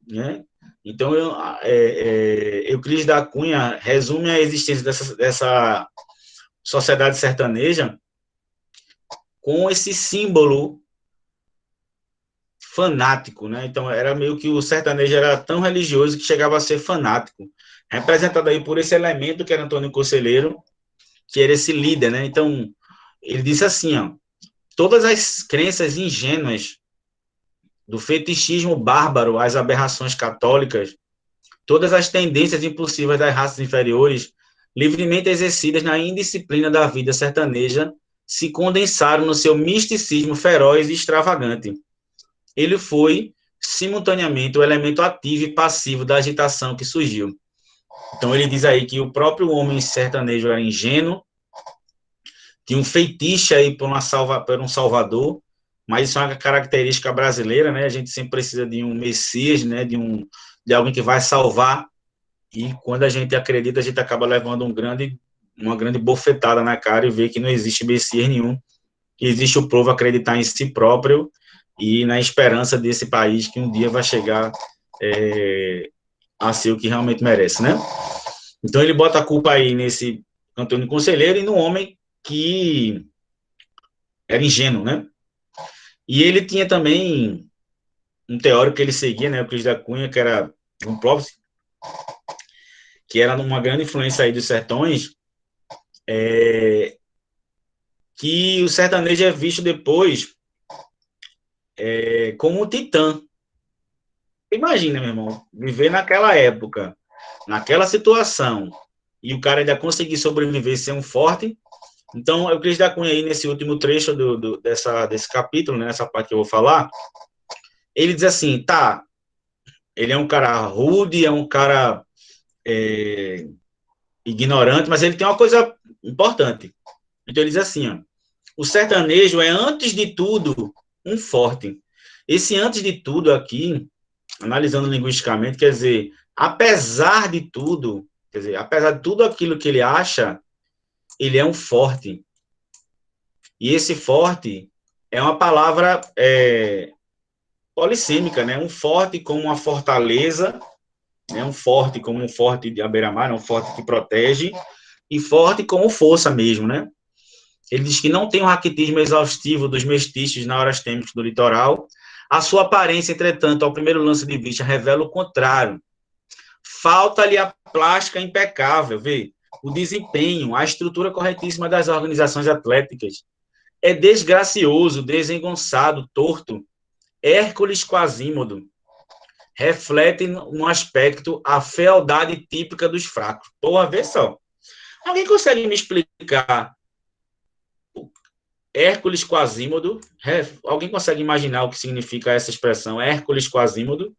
né? Então, Euclides da Cunha resume a existência dessa sociedade sertaneja com esse símbolo fanático, né? Então, era meio que o sertanejo era tão religioso que chegava a ser fanático, representado aí por esse elemento que era Antônio Conselheiro, que era esse líder, né? Então, ele disse assim, ó, todas as crenças ingênuas do fetichismo bárbaro às aberrações católicas, todas as tendências impulsivas das raças inferiores, livremente exercidas na indisciplina da vida sertaneja, se condensaram no seu misticismo feroz e extravagante. Ele foi, simultaneamente, o elemento ativo e passivo da agitação que surgiu. Então, ele diz aí que o próprio homem sertanejo era ingênuo, tinha um feitiço aí por um salvador, mas isso é uma característica brasileira, né? A gente sempre precisa de um Messias, né? De alguém que vai salvar, e quando a gente acredita, a gente acaba levando uma grande bofetada na cara e vê que não existe Messias nenhum, que existe o povo acreditar em si próprio e na esperança desse país que um dia vai chegar a ser o que realmente merece, né? Então ele bota a culpa aí nesse Antônio Conselheiro e no homem que era ingênuo, né? E ele tinha também um teórico que ele seguia, né, o Euclides da Cunha, que era um próprio, que era uma grande influência aí dos sertões, que o sertanejo é visto depois como um titã. Imagina, meu irmão, viver naquela época, naquela situação, e o cara ainda conseguir sobreviver e ser um forte. Então, Euclides da Cunha aí, nesse último trecho desse capítulo, né, nessa parte que eu vou falar, ele diz assim, tá, ele é um cara rude, é um cara ignorante, mas ele tem uma coisa importante. Então ele diz assim, ó, o sertanejo é, antes de tudo, um forte. Esse antes de tudo aqui, analisando linguisticamente, quer dizer, apesar de tudo, quer dizer, apesar de tudo aquilo que ele acha, ele é um forte. E esse forte é uma palavra polissêmica, né? Um forte como uma fortaleza, né? Um forte como um forte de beira-mar, um forte que protege, e forte como força mesmo, né? Ele diz que não tem um raquitismo exaustivo dos mestiços na horas têmicas do litoral. A sua aparência, entretanto, ao primeiro lance de vista, revela o contrário. Falta-lhe a plástica impecável, vê? O desempenho, a estrutura corretíssima das organizações atléticas. É desgracioso, desengonçado, torto. Hércules Quasímodo reflete no aspecto a fealdade típica dos fracos. Porra, vê só. Alguém consegue me explicar Hércules Quasímodo? Alguém consegue imaginar o que significa essa expressão, Hércules Quasímodo?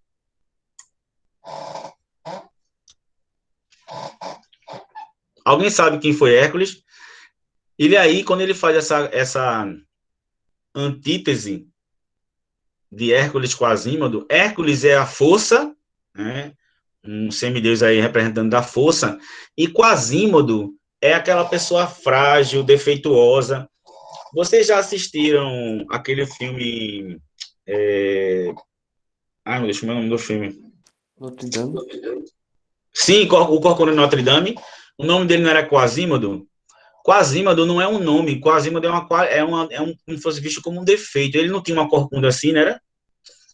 Alguém sabe quem foi Hércules? Ele aí, quando ele faz essa antítese de Hércules Quasímodo, Hércules é a força, né? Um semideus aí representando da força, e Quasímodo é aquela pessoa frágil, defeituosa. Vocês já assistiram aquele filme... Ai, meu Deus, como é o nome do filme? Notre Dame. Sim, o Corcunda de Notre Dame. O nome dele não era Quasímodo? Quasímodo não é um nome. Quasímodo como fosse visto como um defeito. Ele não tinha uma corcunda assim, né?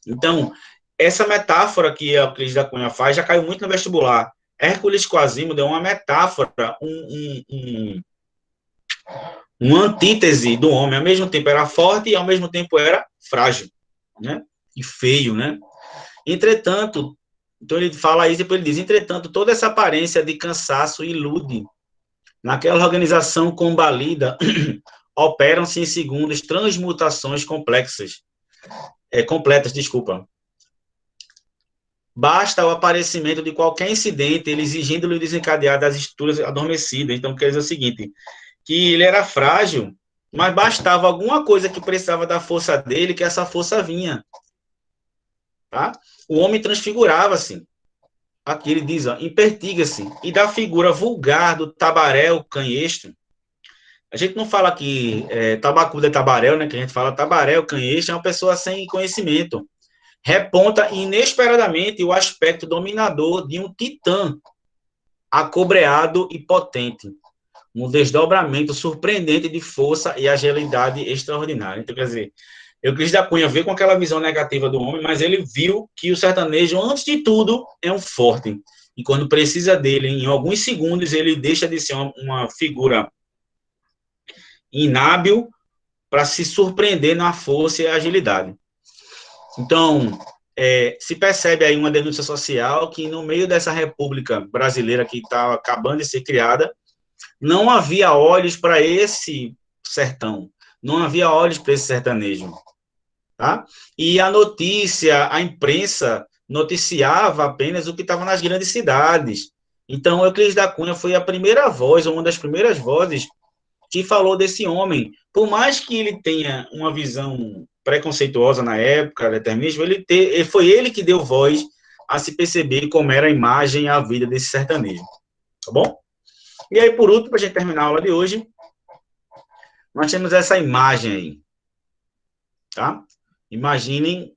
Então, essa metáfora que a Euclides da Cunha faz já caiu muito no vestibular. Hércules Quasimodo é uma metáfora, uma antítese do homem. Ao mesmo tempo era forte e ao mesmo tempo era frágil, né? E feio, né? Entretanto, então ele fala isso e depois ele diz, entretanto, toda essa aparência de cansaço ilude. Naquela organização combalida, operam-se em segundos transmutações completas, desculpa. Basta o aparecimento de qualquer incidente, ele exigindo-lhe o desencadear das estruturas adormecidas. Então, quer dizer o seguinte, que ele era frágil, mas bastava alguma coisa que precisava da força dele, que essa força vinha. Tá? O homem transfigurava-se. Aqui ele diz, impertiga-se, e da figura vulgar do tabaréu canhestro. A gente não fala que tabacuda é tabaréu, né? Que a gente fala tabaréu canhestro, é uma pessoa sem conhecimento. Reponta inesperadamente o aspecto dominador de um titã, acobreado e potente, um desdobramento surpreendente de força e agilidade extraordinária. Então, quer dizer, Euclides da Cunha veio com aquela visão negativa do homem, mas ele viu que o sertanejo, antes de tudo, é um forte. E quando precisa dele, em alguns segundos, ele deixa de ser uma figura inábil para se surpreender na força e agilidade. Então, se percebe aí uma denúncia social que, no meio dessa república brasileira que está acabando de ser criada, não havia olhos para esse sertão, não havia olhos para esse sertanejo. Tá? E a notícia, a imprensa noticiava apenas o que estava nas grandes cidades. Então, Euclides da Cunha foi a primeira voz, ou uma das primeiras vozes, que falou desse homem. Por mais que ele tenha uma visão preconceituosa na época, determinismo, foi ele que deu voz a se perceber como era a imagem e a vida desse sertanejo. Tá bom? E aí, por último, para a gente terminar a aula de hoje, nós temos essa imagem aí. Tá? Imaginem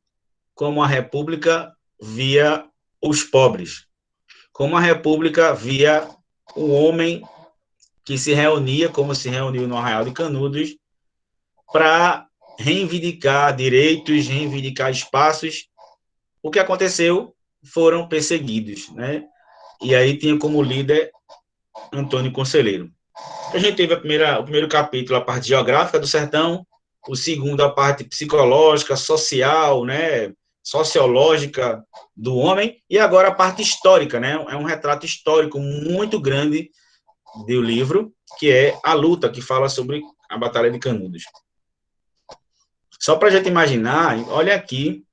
como a República via os pobres, como a República via o homem que se reunia, como se reuniu no Arraial de Canudos, para reivindicar direitos, reivindicar espaços. O que aconteceu? Foram perseguidos, né? E aí tinha como líder Antônio Conselheiro. A gente teve o primeiro capítulo, a parte geográfica do sertão, o segundo, a parte psicológica, social, né, sociológica do homem, e agora a parte histórica, né, é um retrato histórico muito grande do livro, que é a luta, que fala sobre a Batalha de Canudos. Só para a gente imaginar, olha aqui,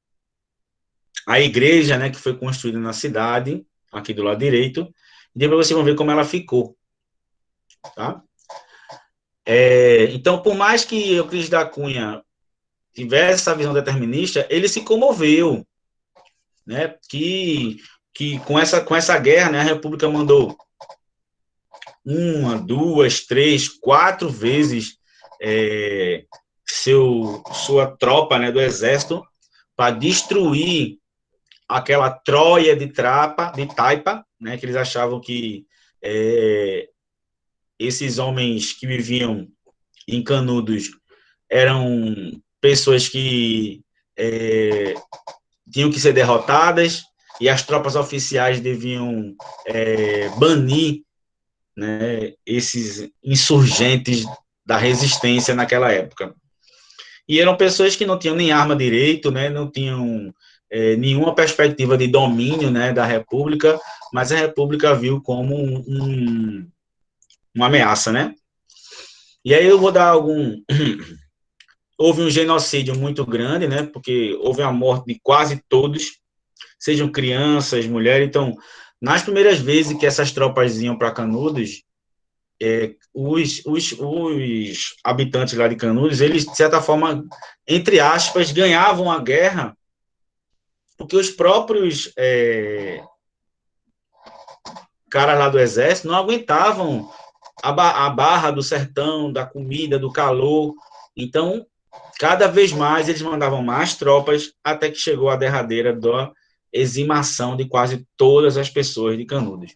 a igreja, né, que foi construída na cidade, aqui do lado direito, e depois vocês vão ver como ela ficou, tá? Então, por mais que Euclides da Cunha tivesse essa visão determinista, ele se comoveu, né, que com essa guerra, né, a República mandou 1, 2, 3, 4 vezes sua tropa, né, do exército para destruir aquela Troia de Taipa, né, que eles achavam que esses homens que viviam em Canudos eram pessoas que tinham que ser derrotadas e as tropas oficiais deviam banir, né, esses insurgentes da resistência naquela época. E eram pessoas que não tinham nem arma direito, né, não tinham nenhuma perspectiva de domínio, né, da República, mas a República viu como uma ameaça, né? E aí eu vou dar houve um genocídio muito grande, né, porque houve a morte de quase todos, sejam crianças, mulheres. Então, nas primeiras vezes que essas tropas iam para Canudos, os habitantes lá de Canudos, eles, de certa forma, entre aspas, ganhavam a guerra, porque os próprios caras lá do exército não aguentavam a barra do sertão, da comida, do calor. Então, cada vez mais eles mandavam mais tropas, até que chegou a derradeira da eximação de quase todas as pessoas de Canudos.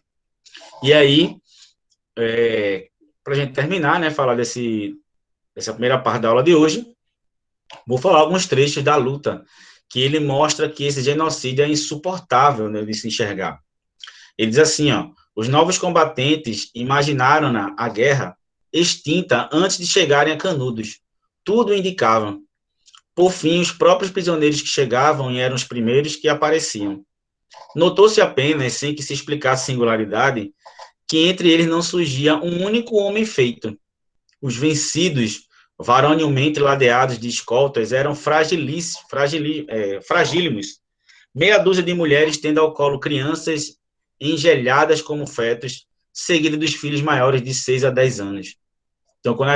E aí, para a gente terminar, né, falar dessa primeira parte da aula de hoje, vou falar alguns trechos da luta que ele mostra que esse genocídio é insuportável, né, de se enxergar. Ele diz assim, ó, os novos combatentes imaginaram a guerra extinta antes de chegarem a Canudos. Tudo indicava. Por fim, os próprios prisioneiros que chegavam e eram os primeiros que apareciam. Notou-se apenas, sem que se explicasse singularidade, que entre eles não surgia um único homem feito. Os vencidos, varonilmente ladeados de escoltas, eram fragílimos. Meia dúzia de mulheres tendo ao colo crianças engelhadas como fetos, seguidas dos filhos maiores de 6 a 10 anos. Então, quando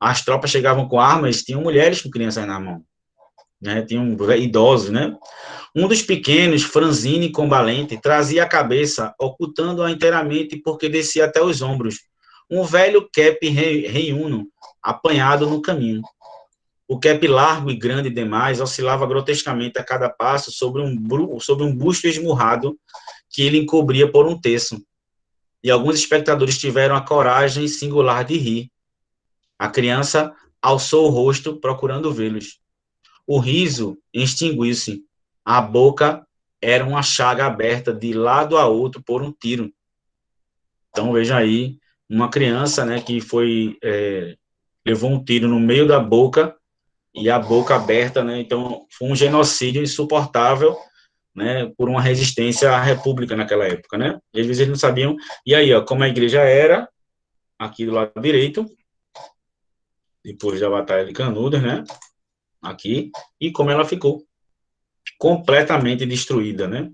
as tropas chegavam com armas, tinham mulheres com crianças na mão, né? Tinham idosos, né? Um dos pequenos, franzino e combalente, trazia a cabeça, ocultando-a inteiramente porque descia até os ombros, um velho quepe reiuno, apanhado no caminho. O quepe largo e grande demais oscilava grotescamente a cada passo sobre um busto esmurrado que ele encobria por um terço. E alguns espectadores tiveram a coragem singular de rir. A criança alçou o rosto, procurando vê-los. O riso extinguiu-se. A boca era uma chaga aberta de lado a outro por um tiro. Então, veja aí, uma criança, né, que levou um tiro no meio da boca, e a boca aberta, né, então foi um genocídio insuportável, né, por uma resistência à república naquela época, né, e às vezes eles não sabiam, e aí, ó, como a igreja era, aqui do lado direito, depois da Batalha de Canudos, né, aqui, e como ela ficou completamente destruída, né,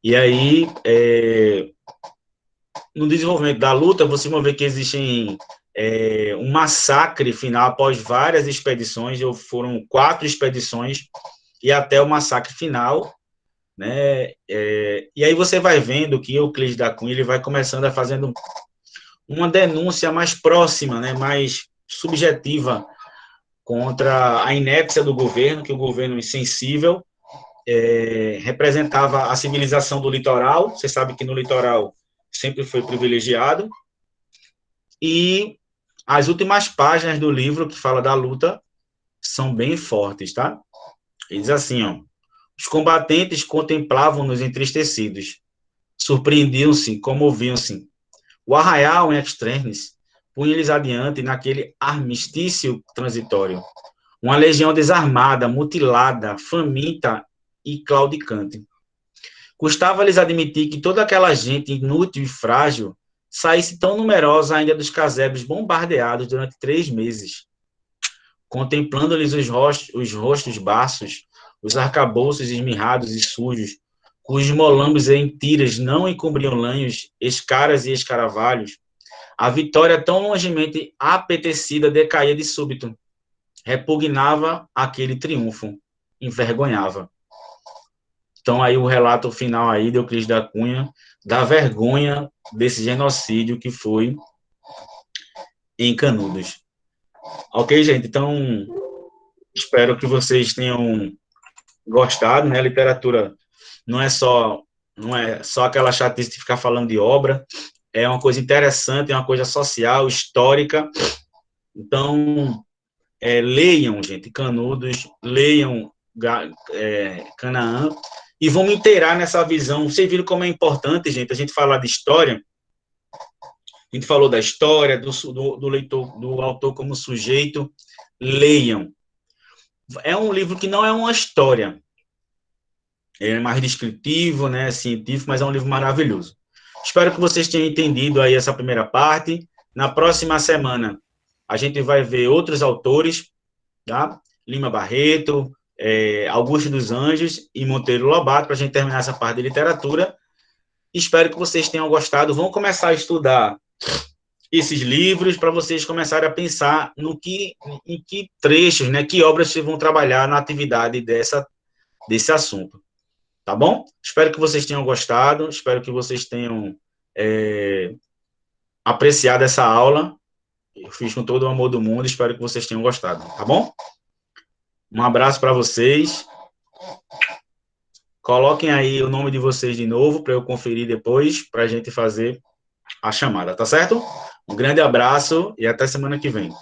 e aí, no desenvolvimento da luta, vocês vão ver que existem um massacre final após várias expedições, foram 4 expedições, e até o massacre final, né? E aí você vai vendo que Euclides da Cunha ele vai começando a fazendo uma denúncia mais próxima, né? Mais subjetiva contra a inépcia do governo, que o governo insensível representava a civilização do litoral. Você sabe que no litoral sempre foi privilegiado, e as últimas páginas do livro que fala da luta são bem fortes, tá? Ele diz assim, ó, os combatentes contemplavam-nos entristecidos, surpreendiam-se, comoviam-se. O arraial em extremis punha-lhes adiante naquele armistício transitório, uma legião desarmada, mutilada, faminta e claudicante. Custava-lhes admitir que toda aquela gente inútil e frágil saísse tão numerosa ainda dos casebres bombardeados durante 3 meses. Contemplando-lhes os rostos baços, os arcabouços esmirrados e sujos, cujos molambos em tiras não encobriam lanhos, escaras e escaravalhos, a vitória tão longemente apetecida decaía de súbito. Repugnava aquele triunfo, envergonhava. Então, aí o relato final aí de Euclides da Cunha, da vergonha desse genocídio que foi em Canudos. Ok, gente? Então, espero que vocês tenham gostado, né? A literatura não é só aquela chatice de ficar falando de obra, é uma coisa interessante, é uma coisa social, histórica. Então, leiam, gente, Canudos, leiam Canaã, e vão me inteirar nessa visão. Vocês viram como é importante, gente, a gente falar de história. A gente falou da história, do leitor, do autor como sujeito. Leiam. É um livro que não é uma história. É mais descritivo, né, científico, mas é um livro maravilhoso. Espero que vocês tenham entendido aí essa primeira parte. Na próxima semana, a gente vai ver outros autores, tá? Lima Barreto, Augusto dos Anjos e Monteiro Lobato, para a gente terminar essa parte de literatura. Espero que vocês tenham gostado. Vão começar a estudar esses livros para vocês começarem a pensar em que trechos, né, que obras vocês vão trabalhar na atividade desse assunto. Tá bom? Espero que vocês tenham gostado, espero que vocês tenham apreciado essa aula. Eu fiz com todo o amor do mundo, espero que vocês tenham gostado, tá bom? Um abraço para vocês. Coloquem aí o nome de vocês de novo para eu conferir depois, para a gente fazer a chamada, tá certo? Um grande abraço e até semana que vem.